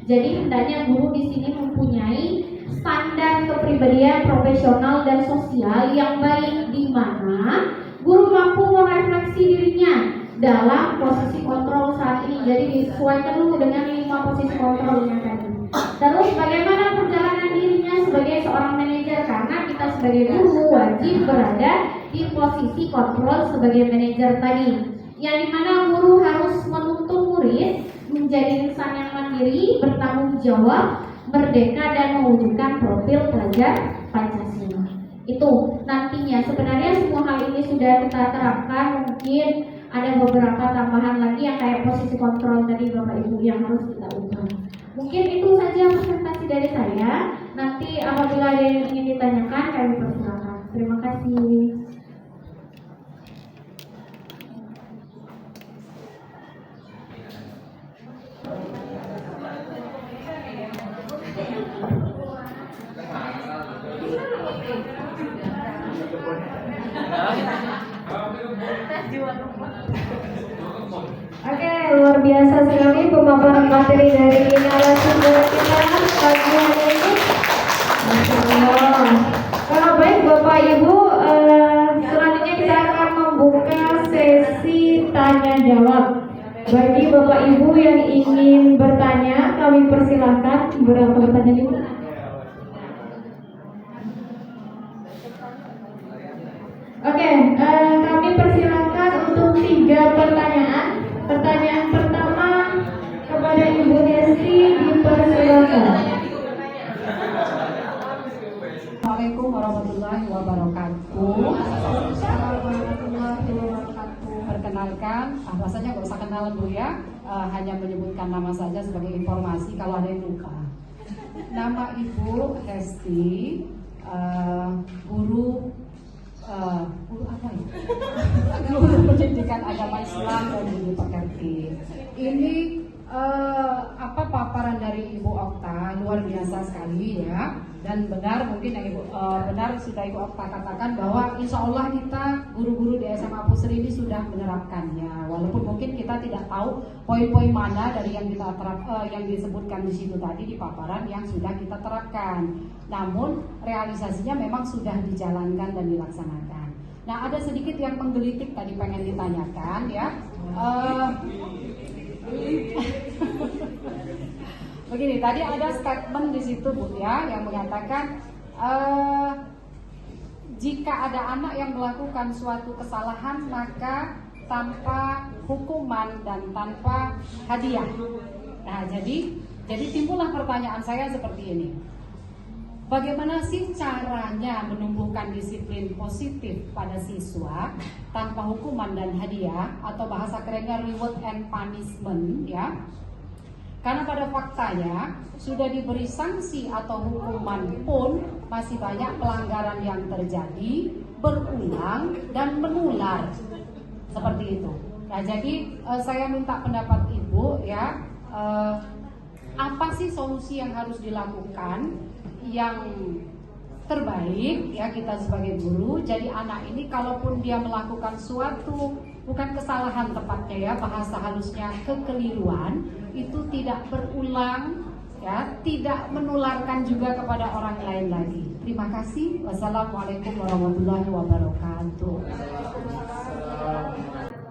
Jadi hendaknya guru di sini mempunyai standar kepribadian profesional dan sosial yang baik, di mana guru mampu merefleksi dirinya dalam posisi kontrol saat ini. Jadi disesuaikan dulu dengan 5 posisi kontrolnya tadi. Terus bagaimana perjalanan dirinya sebagai seorang manajer, karena kita sebagai guru wajib berada di posisi kontrol sebagai manajer tadi, yang dimana guru harus menuntun murid menjadi insan yang mandiri, bertanggung jawab, merdeka, dan mewujudkan profil pelajar Pancasila. Itu nantinya sebenarnya semua hal ini sudah kita terapkan. Mungkin ada beberapa tambahan lagi yang kayak posisi kontrol tadi Bapak Ibu yang harus kita ubah. Mungkin itu saja presentasi dari saya. Nanti apabila ada yang ingin ditanyakan kami persilakan. Terima kasih. Oke, luar biasa sekali pemaparan materi dari narasumber kita pagi hari ini. Masya Allah. Kalau baik Bapak Ibu, selanjutnya kita akan membuka sesi tanya jawab. Bagi Bapak Ibu yang ingin bertanya, kami persilahkan. Berapa pertanyaan Ibu? Oke, kami persilahkan untuk 3 pertanyaan. Pertanyaan pertama kepada Ibu Desi, dipersilakan. rasanya nggak usah kenalan Bu ya, hanya menyebutkan nama saja sebagai informasi kalau ada yang lupa. Nama Ibu Hesti, guru apa ya? Guru pendidikan agama Islam dan Budi Pekerti. Ini paparan dari Ibu Okta luar biasa sekali ya, dan benar mungkin yang benar sudah Ibu Okta katakan bahwa insya Allah kita guru-guru di SMA Pusri ini sudah menerapkannya, walaupun mungkin kita tidak tahu poin-poin mana dari yang kita yang disebutkan di situ tadi di paparan yang sudah kita terapkan, namun realisasinya memang sudah dijalankan dan dilaksanakan. Nah, ada sedikit yang menggelitik tadi pengen ditanyakan ya. Begini, tadi ada statement di situ Bu ya yang mengatakan jika ada anak yang melakukan suatu kesalahan maka tanpa hukuman dan tanpa hadiah. Nah, jadi timbullah pertanyaan saya seperti ini. Bagaimana sih caranya menumbuhkan disiplin positif pada siswa tanpa hukuman dan hadiah, atau bahasa kerennya reward and punishment ya? Karena pada faktanya sudah diberi sanksi atau hukuman pun masih banyak pelanggaran yang terjadi, berulang dan menular seperti itu. Nah, jadi saya minta pendapat Ibu ya, apa sih solusi yang harus dilakukan yang terbaik ya kita sebagai guru. Jadi anak ini kalaupun dia melakukan suatu, bukan kesalahan tepatnya ya, bahasa halusnya kekeliruan, itu tidak berulang ya, tidak menularkan juga kepada orang lain lagi. Terima kasih. Wassalamualaikum warahmatullahi wabarakatuh.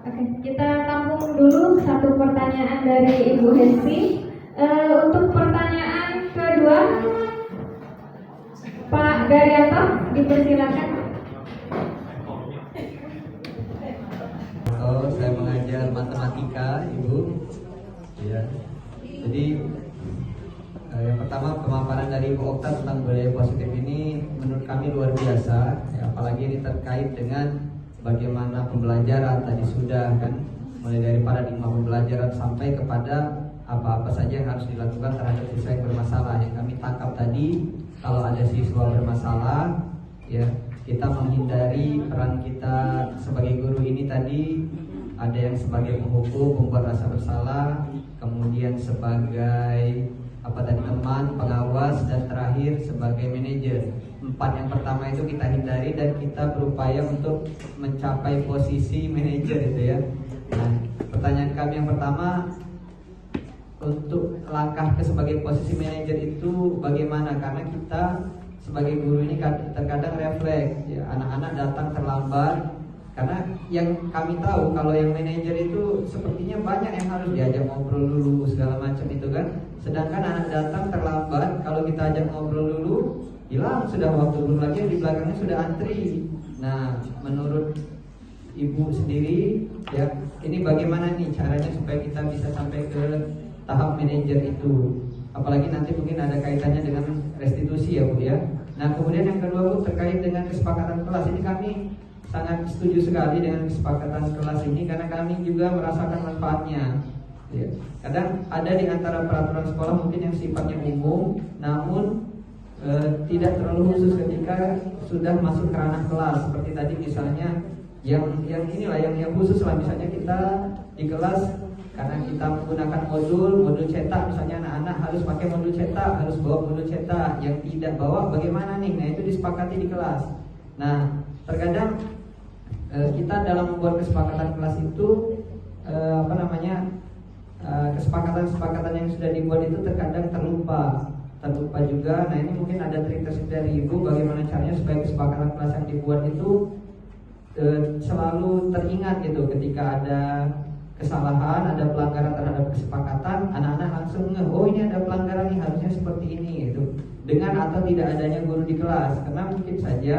Oke, kita tampung dulu satu pertanyaan dari Ibu Hesti. Untuk pertanyaan kedua, Pak Daryanto, dipersilakan. Saya mengajar matematika, Ibu. Ya. Jadi yang pertama, pemaparan dari Ibu Okta tentang budaya positif ini menurut kami luar biasa. Ya, apalagi ini terkait dengan bagaimana pembelajaran tadi sudah kan, mulai dari paradigma pembelajaran sampai kepada apa-apa saja yang harus dilakukan terhadap siswa yang bermasalah. Yang kami tangkap tadi, kalau ada siswa bermasalah, ya kita menghindari peran kita sebagai guru ini tadi, ada yang sebagai penghukum, membuat rasa bersalah, kemudian sebagai teman, pengawas, dan terakhir sebagai manajer. 4 yang pertama itu kita hindari dan kita berupaya untuk mencapai posisi manajer itu ya. Nah, pertanyaan kami yang pertama, untuk langkah ke sebagai posisi manajer itu bagaimana? Karena kita sebagai guru ini terkadang refleks ya, anak-anak datang terlambat. Karena yang kami tahu kalau yang manajer itu sepertinya banyak yang harus diajak ngobrol dulu segala macam itu kan. Sedangkan anak datang terlambat, kalau kita ajak ngobrol dulu, hilang sudah waktu, belum lagi di belakangnya sudah antri. Nah, menurut Ibu sendiri ya, ini bagaimana nih caranya supaya kita bisa sampai ke tahap manajer itu, apalagi nanti mungkin ada kaitannya dengan restitusi ya Bu ya. Nah, kemudian yang kedua Bu, terkait dengan kesepakatan kelas, ini kami sangat setuju sekali dengan kesepakatan kelas ini karena kami juga merasakan manfaatnya ya. Kadang ada di antara peraturan sekolah mungkin yang sifatnya umum, namun tidak terlalu khusus ketika sudah masuk ke ranah kelas. Seperti tadi misalnya yang inilah yang khusus lah, misalnya kita di kelas karena kita menggunakan modul cetak, misalnya anak-anak harus pakai modul cetak, harus bawa modul cetak. Yang tidak bawa bagaimana nih? Nah, itu disepakati di kelas. Nah, terkadang kita dalam membuat kesepakatan kelas itu kesepakatan yang sudah dibuat itu terkadang terlupa juga. Nah, ini mungkin ada trik tersendiri dari Ibu bagaimana caranya supaya kesepakatan kelas yang dibuat itu selalu teringat gitu, ketika ada kesalahan, ada pelanggaran terhadap kesepakatan, anak-anak langsung oh ini ada pelanggaran nih, harusnya seperti ini gitu, dengan atau tidak adanya guru di kelas. Karena mungkin saja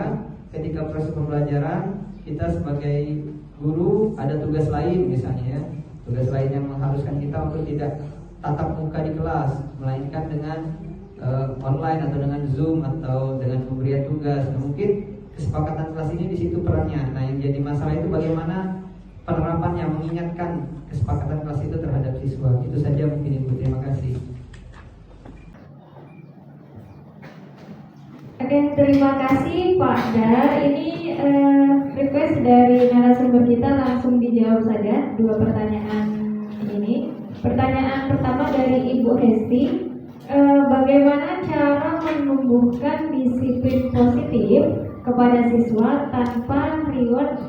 ketika proses pembelajaran kita sebagai guru ada tugas lain, misalnya tugas lain yang mengharuskan kita untuk tidak tatap muka di kelas, melainkan dengan online atau dengan Zoom atau dengan pemberian tugas. Nah, mungkin kesepakatan kelas ini di situ perannya. Nah, yang jadi masalah itu bagaimana penerapannya, mengingatkan kesepakatan kelas itu terhadap siswa. Itu saja mungkin Ibu. Terima kasih. Oke, terima kasih Pak Dar. Ini request dari narasumber kita, langsung dijawab saja dua pertanyaan ini. Pertanyaan pertama dari Ibu Hesti, bagaimana cara menumbuhkan disiplin positif kepada siswa tanpa reward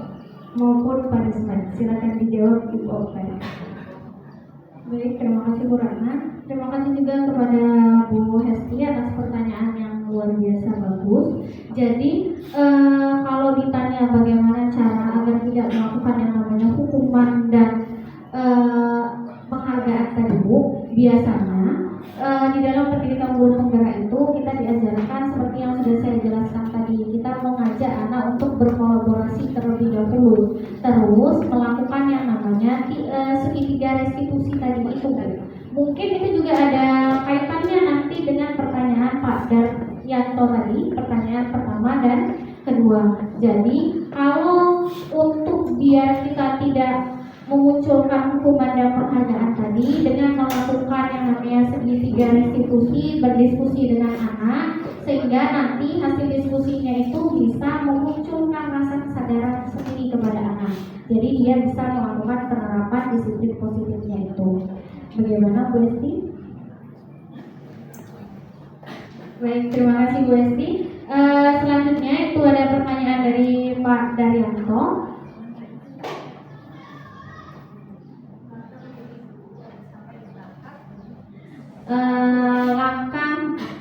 maupun punishment? Silakan dijawab Ibu Okta. Baik, terima kasih Bu Ratna. Terima kasih juga kepada Bu Hesti atas pertanyaan yang luar biasa bagus. Jadi kalau ditanya bagaimana cara agar tidak melakukan yang namanya hukuman dan penghargaan tadi Bu, biasanya di dalam pendidikan guru penggerak itu kita diajarkan seperti yang sudah saya jelaskan tadi, kita mengajak anak untuk berkolaborasi terlebih dahulu, terus melakukan yang namanya segitiga restitusi tadi itu. Mungkin itu juga ada kaitannya nanti dengan pertanyaan Pak Daryanto tadi, pertanyaan pertama dan kedua. Jadi kalau untuk biar kita tidak memunculkan hukuman dan penghargaan tadi, dengan melakukan yang namanya segitiga restitusi, berdiskusi dengan anak, sehingga nanti hasil diskusinya itu bisa memunculkan rasa kesadaran sendiri kepada anak. Jadi dia bisa melakukan penerapan disiplin positifnya itu. Bagaimana Bu Esti? Baik, terima kasih Bu Esti. Selanjutnya itu ada pertanyaan dari Pak Daryanto.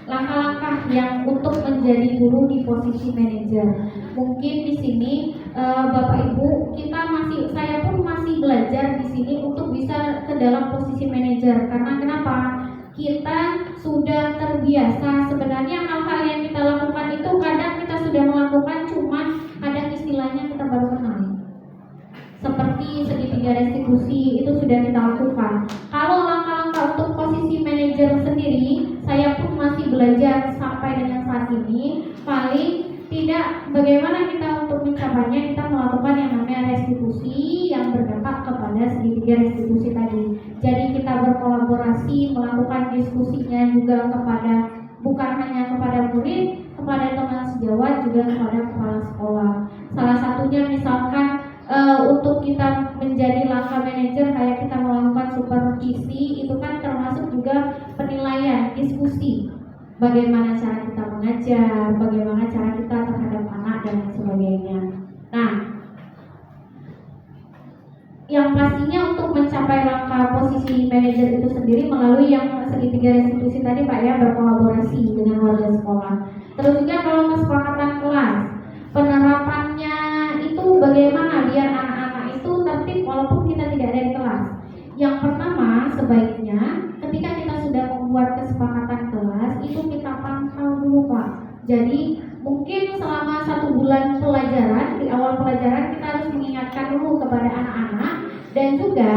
Langkah-langkah yang untuk menjadi guru di posisi manajer. Mungkin di sini Bapak Ibu, saya pun masih belajar di sini untuk bisa ke dalam posisi manajer. Karena kenapa? Kita sudah terbiasa. Sebenarnya hal-hal yang kita lakukan itu kadang kita sudah melakukan, cuma kadang istilahnya kita baru kenal. Seperti segitiga restitusi itu sudah kita lakukan. Kalau langkah-langkah untuk posisi manajer sendiri, saya pun masih belajar sampai dengan saat ini. Paling tidak bagaimana kita untuk mencapainya, kita melakukan yang namanya restitusi yang berdampak kepada segitiga restitusi tadi. Jadi kita berkolaborasi, melakukan diskusinya juga kepada, bukan hanya kepada murid, kepada teman sejawat, juga kepada kepala sekolah. Salah satunya misalkan untuk kita menjadi langkah manajer, kayak kita melakukan supervisi, itu kan termasuk juga penilaian, diskusi. Bagaimana cara kita mengajar, bagaimana cara kita terhadap anak dan sebagainya. Nah, yang pastinya untuk mencapai langkah posisi manajer itu sendiri melalui yang segitiga restitusi tadi Pak ya, berkolaborasi dengan warga sekolah. Terus juga kalau kesepakatan kelas, penerapannya itu bagaimana biar anak-anak itu tertib walaupun kita tidak ada di kelas. Yang pertama, sebaiknya ketika kita sudah membuat kesepakatan kelas itu kita pantau dulu Pak. Jadi mungkin selama 1 bulan pelajaran, di awal pelajaran kita harus mengingatkan dulu kepada anak-anak, dan juga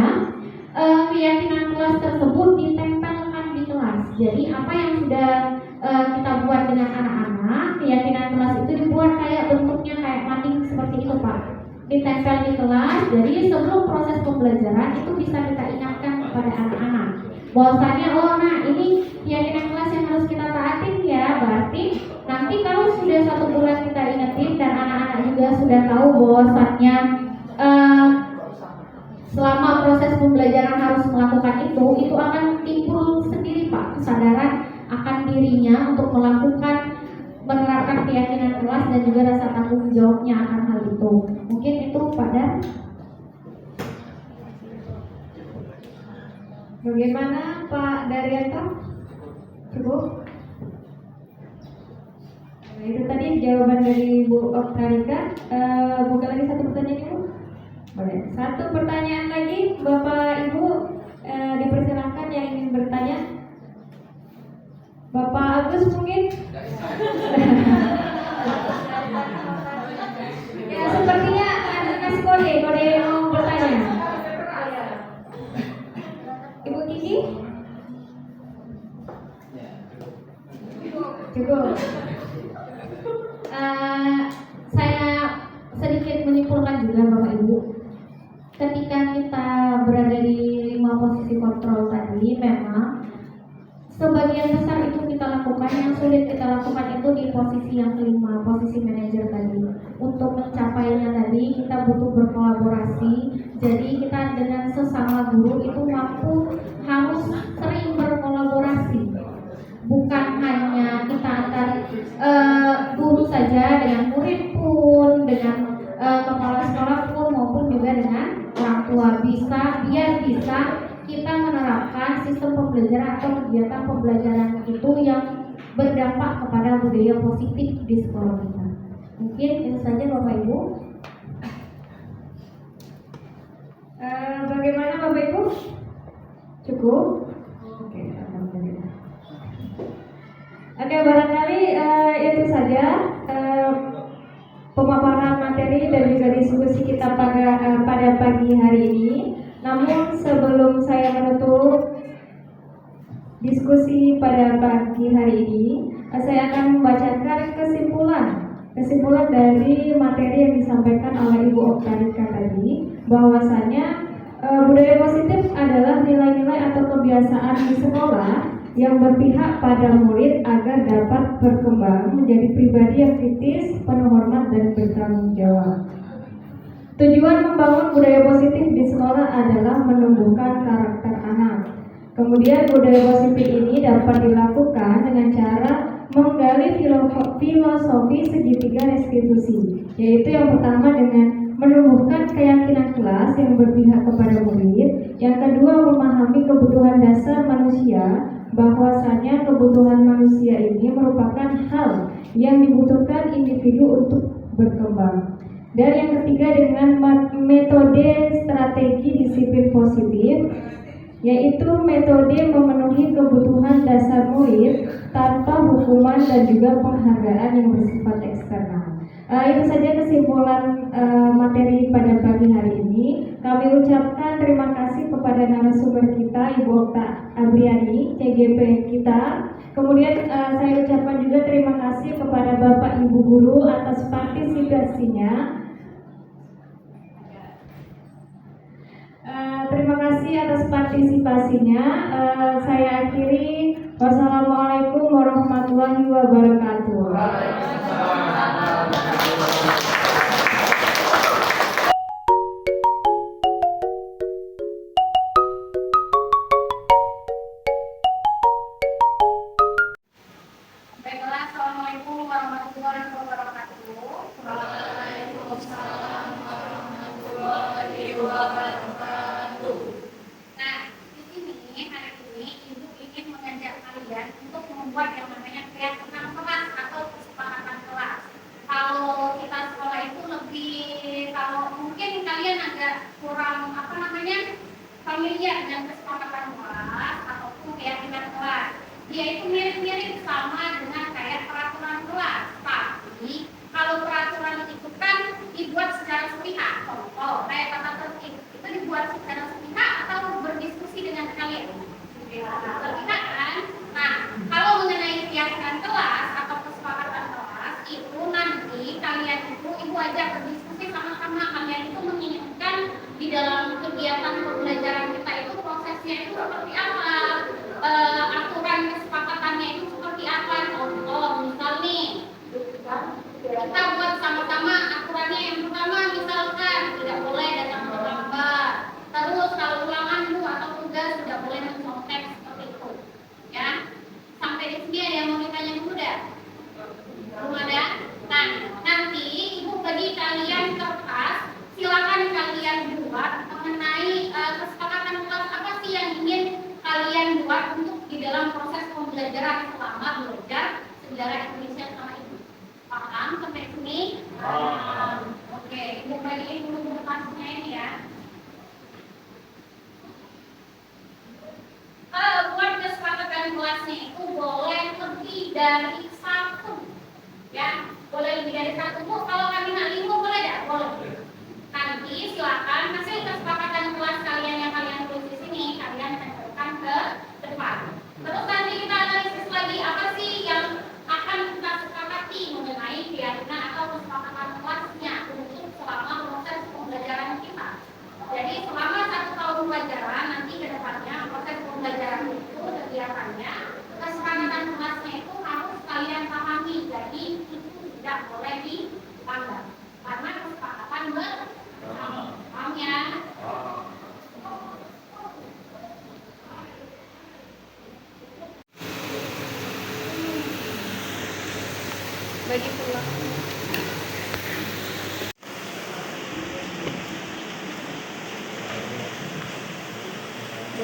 keyakinan kelas tersebut ditempelkan di kelas. Jadi apa yang sudah kita buat dengan anak-anak, keyakinan kelas itu dibuat kayak bentuknya kayak mading seperti itu Pak, ditempel di kelas. Jadi sebelum proses pembelajaran itu bisa kita ingatkan kepada anak-anak bahwasanya nah ini keyakinan kelas yang harus kita taatin ya. Berarti nanti kalau sudah 1 bulan kita ingetin dan anak-anak juga sudah tahu bahwasannya selama proses pembelajaran harus melakukan itu akan timbul sendiri Pak kesadaran akan dirinya untuk melakukan, menerapkan keyakinan kelas dan juga rasa tanggung jawabnya akan hal itu. Mungkin itu Pak Dan. Bagaimana Pak Daryanto? Cukup? Nah, itu tadi jawaban dari Bu Oktarika. Buka lagi satu pertanyaan Ibu. Boleh. Satu pertanyaan lagi, Bapak Ibu dipersilakan yang ingin bertanya. Bapak Agus mungkin? Ya sepertinya ada kasih kode mau bertanya. Ibu Kiki? Cukup. Saya sedikit menyimpulkan juga Bapak Ibu. ketika kita berada di 5 posisi kontrol tadi, memang sebagian besar itu kita lakukan. Yang sulit kita lakukan itu di posisi yang kelima, posisi manajer tadi. Untuk mencapainya tadi kita butuh berkolaborasi. Jadi kita dengan sesama guru itu harus sering berkolaborasi. Bukan hanya kita antar guru saja, dengan murid pun, dengan kepala sekolah pun, maupun juga dengan orang tua, biar bisa kita menerapkan sistem pembelajaran atau kegiatan pembelajaran itu yang berdampak kepada budaya positif di sekolah kita. Mungkin itu saja Bapak Ibu. Bagaimana Bapak Ibu? Cukup? Oke, alhamdulillah. Oke, barangkali itu saja pemaparan materi dan juga diskusi kita pada pagi hari ini. Namun sebelum saya menutup diskusi pada pagi hari ini, saya akan membacakan kesimpulan dari materi yang disampaikan oleh Ibu Oktarika tadi, bahwasanya budaya positif adalah nilai-nilai atau kebiasaan di sekolah yang berpihak pada murid agar dapat berkembang menjadi pribadi yang kritis, penuh hormat dan bertanggung jawab. Tujuan membangun budaya positif di sekolah adalah menumbuhkan karakter anak. Kemudian budaya positif ini dapat dilakukan dengan cara menggali filosofi segitiga restitusi, yaitu yang pertama dengan menumbuhkan keyakinan kelas yang berpihak kepada murid, yang kedua memahami kebutuhan dasar manusia, bahwasanya kebutuhan manusia ini merupakan hal yang dibutuhkan individu untuk berkembang. Dan yang ketiga dengan metode strategi disiplin positif, yaitu metode memenuhi kebutuhan dasar murid tanpa hukuman dan juga penghargaan yang bersifat eksternal. Itu saja kesimpulan materi pada pagi hari ini. Kami ucapkan terima kasih kepada narasumber kita, Ibu Okta Abriani, CGP kita. Kemudian saya ucapkan juga terima kasih kepada Bapak Ibu Guru atas partisipasinya. Terima kasih atas partisipasinya. Saya akhiri. Wassalamualaikum warahmatullahi wabarakatuh. Baiklah, assalamualaikum warahmatullahi wabarakatuh. Waalaikumsalam warahmatullahi wabarakatuh. Nah, di sini hari ini Ibu ingin mengajak kalian untuk membuat yang namanya keyakinan kelas atau kesepakatan kelas. Kalau kita sekolah itu kalau mungkin kalian agak kurang familiar dengan kesepakatan kelas ataupun keyakinan kelas. Dia itu mirip-mirip sama dengan kayak peraturan kelas, tapi kalau peraturan itu kan dibuat secara sepihak. Contoh, kayak tata tertib itu dibuat secara sepihak atau berdiskusi dengan kalian. Sepihak kan? Nah, kalau mengenai keyakinan kelas atau kesepakatan kelas itu nanti kalian itu Ibu ajak berdiskusi sama-sama. Kalian itu menginginkan di dalam kegiatan pembelajaran kita itu prosesnya itu seperti apa? Aturan kesepakatannya itu seperti apa? Contoh, misal nih kita buat sama-sama aturannya. Yang pertama misalkan tidak boleh datang terlambat. Terus kalau ulangan atau tugas tidak boleh mencontek seperti itu. Ya, sampai di sini ada yang mau ditanya dulu dah? Belum ada? Nah, nanti Ibu bagi kalian kertas. Silakan kalian buat mengenai kesepakatan kelas apa sih yang ingin kalian buat untuk di dalam proses pembelajaran selama belajar sejarah Indonesia sama Ibu. Paham sampai sini? Oke, Ibu bagiin dulu kertasnya ini ya. Buat kesepakatan kelasnya itu boleh lebih dari satu, ya, boleh lebih dari satu. Bu, kalau kami nak 5 boleh tidak? Boleh. Nanti silakan hasil kesepakatan kelas kalian yang kalian tulis di sini kalian tempelkan ke depan. Terus nanti kita analisis lagi apa sih yang akan kita sepakati mengenai keyakinan atau kesepakatan kelasnya untuk selama proses pembelajaran kita. Jadi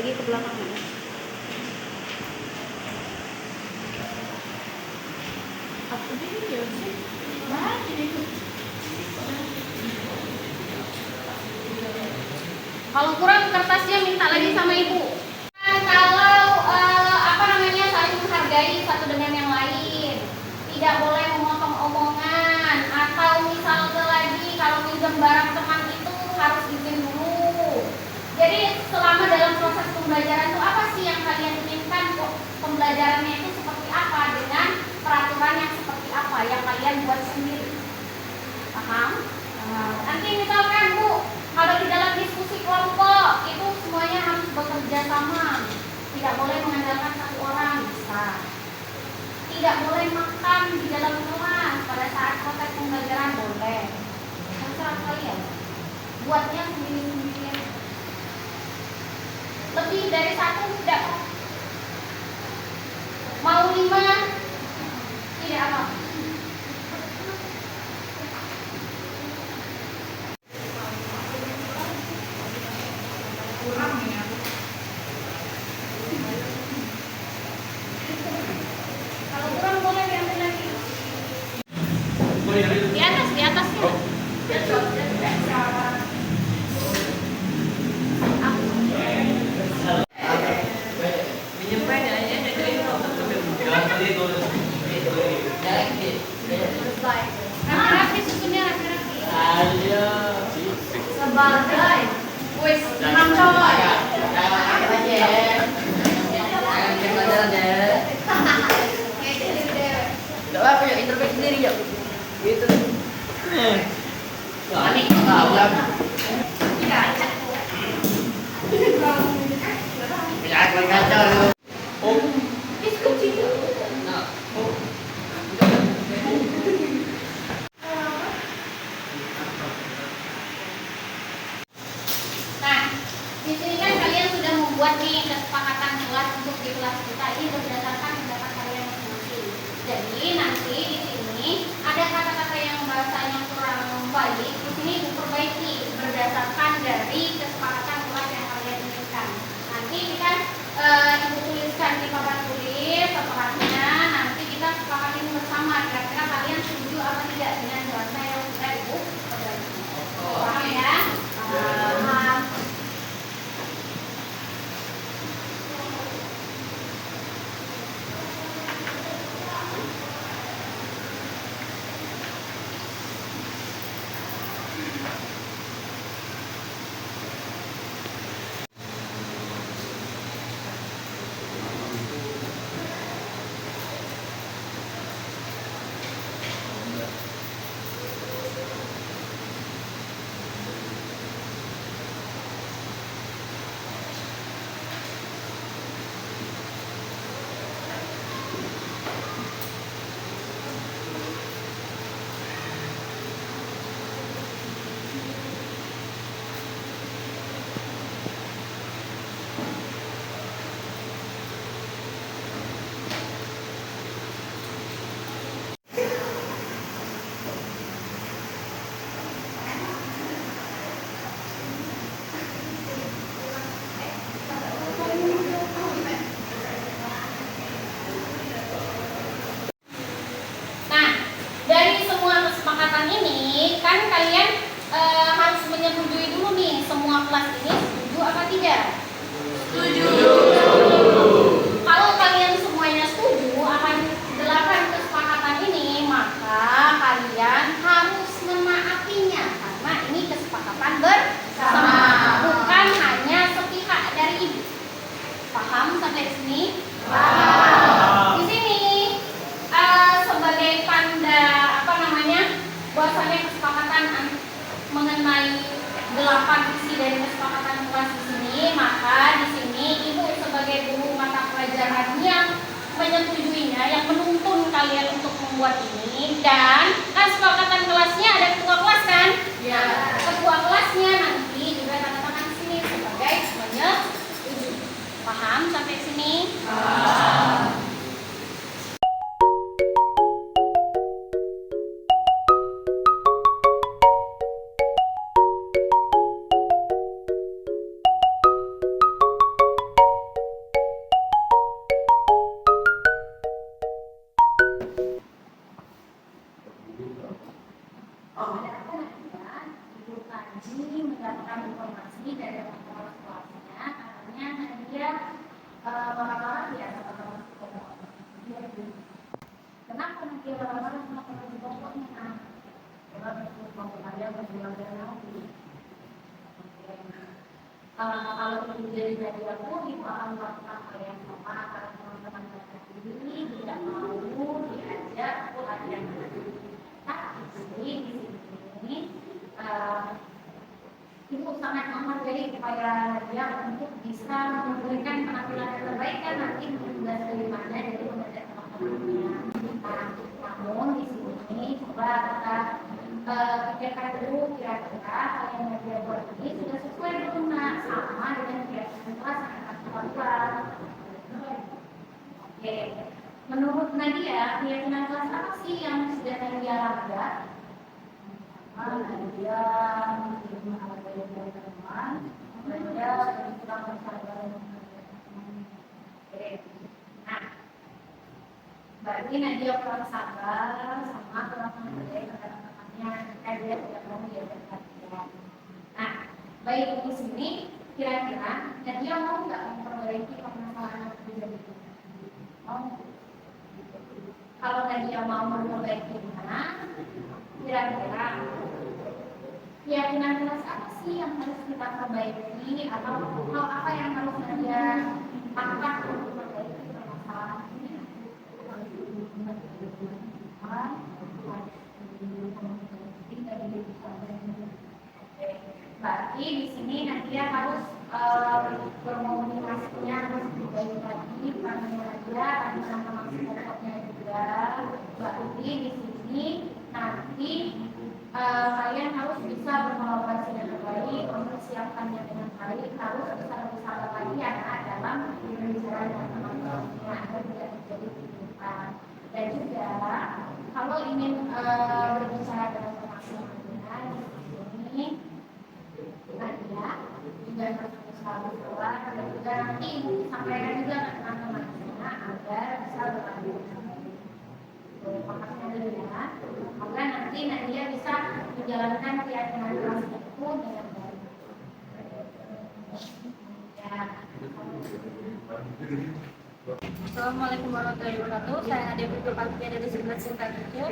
lagi ke belakang ya. Kalau kurang kertasnya minta lagi sama ibu. Kalau apa namanya saling menghargai satu dengan yang lain, tidak boleh memotong omongan atau misalnya lagi kalau minjem barang teman itu harus izin dulu. Jadi selama dalam proses pembelajaran itu apa sih yang kalian inginkan? Pembelajarannya itu seperti apa dengan peraturan yang seperti apa yang kalian buat sendiri? Paham? Nanti misalkan Bu, kalau di dalam diskusi kelompok itu semuanya harus bekerja sama, tidak boleh mengandalkan satu orang, bisa. Tidak boleh makan di dalam kelas pada saat proses pembelajaran, boleh. Terserah kalian, buatnya sendiri-sendiri. Lebih dari satu tidak mau 5 tidak apa. Kalau kurang boleh diambil lagi. Di atasnya. Rapi-rapi susunnya rapi-rapi. Sebagai wis coy. Nah, di sini kan kalian sudah membuat nih kesepakatan kelas untuk di kelas kita ini berdasarkan pendapat kalian masing-masing. Jadi nanti di sini ada kata-kata yang bahasanya kurang baik, di sini diperbaiki berdasarkan dari kesepakatan kelas yang kalian inginkan. Nanti kita ibu tuliskan di papan tulis setelahnya, nanti kita sepakatin bersama kira-kira kalian setuju apa tidak dengan bahasa yang sudah ibu perbaiki. Paham ya? Paham. Nah, dari semua kesepakatan ini kan kalian harus menyetujui dulu nih semua kelas ini setuju apa tidak? Setuju. Kalau kalian semuanya setuju akan 8 kesepakatan ini, maka kalian harus menaatinya karena ini kesepakatan bersama, bukan hanya sepihak dari ibu. Paham sampai sini? Paham. Di sini sebagai tanda apa namanya bahwasanya kesepakatan mengenai 8 isi dari kesepakatan kelas di sini, maka di sini ibu sebagai guru mata pelajaran yang menyetujuinya, yang menuntun kalian untuk membuat ini, dan kesepakatan kelasnya ada ketua kelas kan? Ya. Ketua kelasnya nanti juga tanda tangan sini sebagai menyetujui. Paham sampai sini? Paham. mendapatkan informasi dari orang tuanya, katanya dia marah-marah ya sama teman sekolahnya. Kenapa dia marah-marah sama teman sekolahnya? Karena mau kalian belajar lagi. Kalau itu jadi aku, ibu akan melakukan hal yang sama karena teman-teman ini tidak mau diajak aku latihan lagi. Tapi di sini ibu sangat menghargai upaya dia untuk bisa memberikan penampilan yang terbaik kan nanti tugas dari mana jadi mengajak teman-temannya. Namun di sini coba kita pikirkan dulu kira-kira hal yang dia buat ini sudah sesuai belum sama dengan kegiatan kelas anak keluar. Oke, menurut Nadia keyakinan kelas apa sih yang sudah Nadia lakukan? Nadia menghargai teman, Nadia kurang bersabar. Oke, nah, berarti Nadia kurang sabar sama kurang menghargai teman-temannya, dia tidak mau diajak latihan. Nah, baik di sini kira-kira Nadia mau nggak memperbaiki permasalahan yang terjadi? Mau? Kalau Nadia mau memperbaikinya, kira-kira keyakinan kelas apa sih yang harus kita perbaiki atau hal apa yang harus Nadia lakukan untuk memperbaiki permasalahan ini? Berarti di sini Nadia harus berkomunikasinya harus dibaik lagi karena Nadia ada sama pokoknya juga. Berarti di sini nanti kalian harus bisa berkolaborasi dengan baik, mempersiapkannya dengan baik, harus bisa lebih sabar lagi ya dalam berbicara dengan teman-temannya agar tidak terjadi keributan. Dan juga kalau ingin berbicara dengan teman-temannya di sini Nadia juga harus selalu keluar dan juga nanti sampaikan juga ke teman-temannya agar bisa berlanjut. Makanya dulu ya, agar nanti Nadia bisa menjalankan keyakinan kelas itu dengan baik. Ya. Assalamualaikum warahmatullahi wabarakatuh. Saya Nadia Putu Patria dari Sekolah Cinta Buku.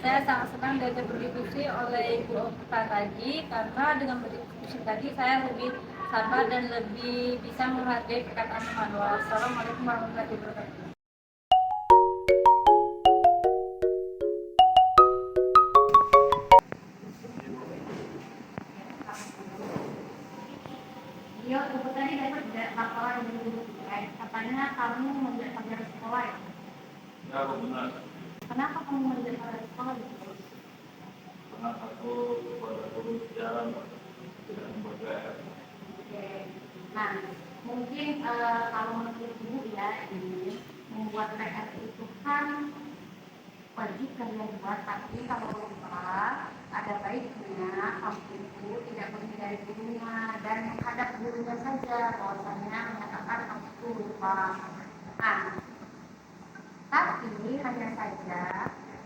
Saya sangat senang diajak berdiskusi oleh Ibu Okta tadi karena dengan berdiskusi tadi saya lebih sabar dan lebih bisa menghargai perkataan teman. Wassalamualaikum warahmatullahi wabarakatuh. Dia kebetulan dapat tidak laporan dari guru katanya kamu menjadi pelajar sekolah ya? Ya, benar. Kenapa kamu menjadi pelajar sekolah gitu? Karena aku pada guru sejarah dan BPR. Oke. Nah, mungkin kalau menurut ibu ya, ini membuat PR itu kan wajib kalian buat, tapi kalau lupa ada baiknya kamu itu tidak menghindari gurunya dan menghadap gurunya saja bahwasanya menyatakan kamu itu lupa. Nah, tapi hanya saja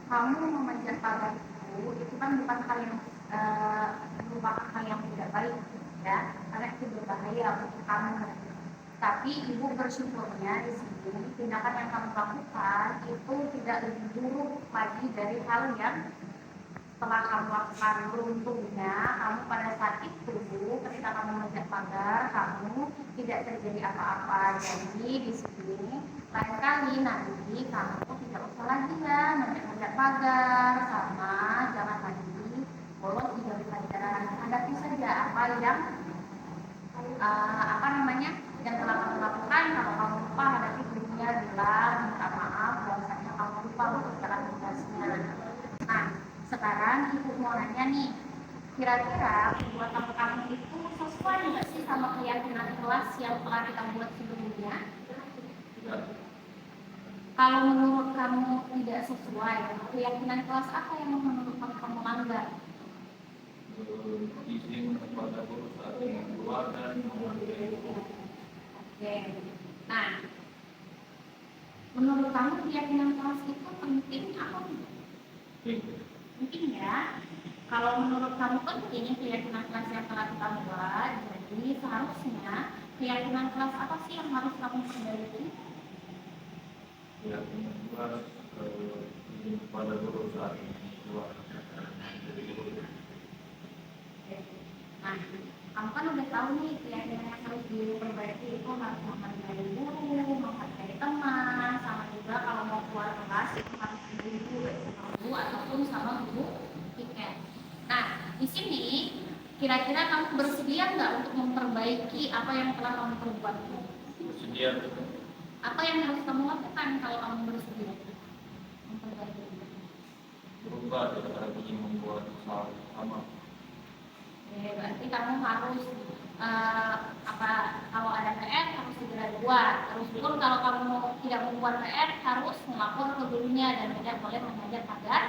kamu memanjat pagar itu kan bukan hal yang merupakan hal yang tidak baik ya, karena itu berbahaya untuk kamu. Tapi ibu bersyukurnya di sini tindakan yang kamu lakukan itu tidak lebih buruk lagi dari hal yang telah kamu lakukan. Beruntungnya kamu pada saat itu ketika kamu mengejar pagar kamu tidak terjadi apa-apa. Jadi di sini lain kali nanti kamu tidak usah lagi ya mengejar pagar sama jangan lagi bolos di jam pelajaran. Hadapi saja apa yang yang telah kamu lakukan. Kalau kamu lupa hadapi gurunya, bilang minta maaf bahwasanya kamu lupa untuk jalan tugasnya. Nah, sekarang ibu mau nanya nih, kira-kira perbuatan kamu itu sesuai nggak sih sama keyakinan kelas yang telah kita buat sebelumnya? Ya. Kalau menurut kamu tidak sesuai, keyakinan kelas apa yang menurut kamu langgar? Izin kepada guru saat ingin keluar dan menghargai. Oke. Nah, menurut kamu keyakinan kelas itu penting apa enggak? Penting ya. Kalau menurut kamu penting keyakinan kelas yang telah kita buat, jadi seharusnya keyakinan kelas apa sih yang harus kamu perbaiki? Ya, kelas pada guru saat dua jadi guru. Nah, kamu kan udah tahu nih keyakinan yang harus diperbaiki itu harus menghargai guru, menghargai teman, sama juga kalau mau keluar kelas itu harus guru sama guru ataupun sama guru tiket. Nah, di sini kira-kira kamu bersedia nggak untuk memperbaiki apa yang telah kamu perbuat? Bersedia Apa yang harus kamu lakukan kalau kamu bersedia memperbaiki? berubah daripada ingin membuat hal sama. Oke, berarti kamu harus kalau ada PR harus segera dibuat. Terus pun kalau kamu tidak membuat PR harus melapor ke gurunya dan tidak boleh mengajar pagar.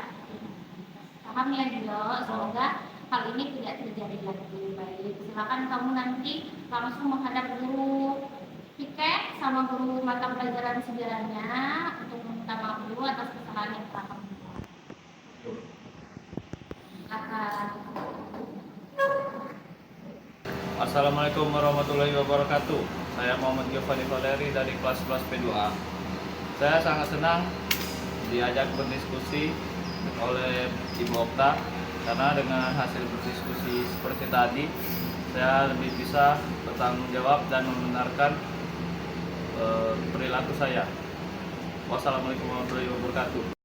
Paham ya Gio? Semoga hal ini tidak terjadi lagi. Baik, silakan kamu nanti langsung menghadap guru piket sama guru mata pelajaran sejarahnya untuk meminta maaf dulu atas kesalahan yang telah kamu buat. Silakan. Assalamualaikum warahmatullahi wabarakatuh. Saya Muhammad Giovanni Valeri dari kelas P2A. Saya sangat senang diajak berdiskusi oleh Ibu Okta karena dengan hasil berdiskusi seperti tadi saya lebih bisa bertanggung jawab dan membenarkan perilaku saya. Wassalamualaikum warahmatullahi wabarakatuh.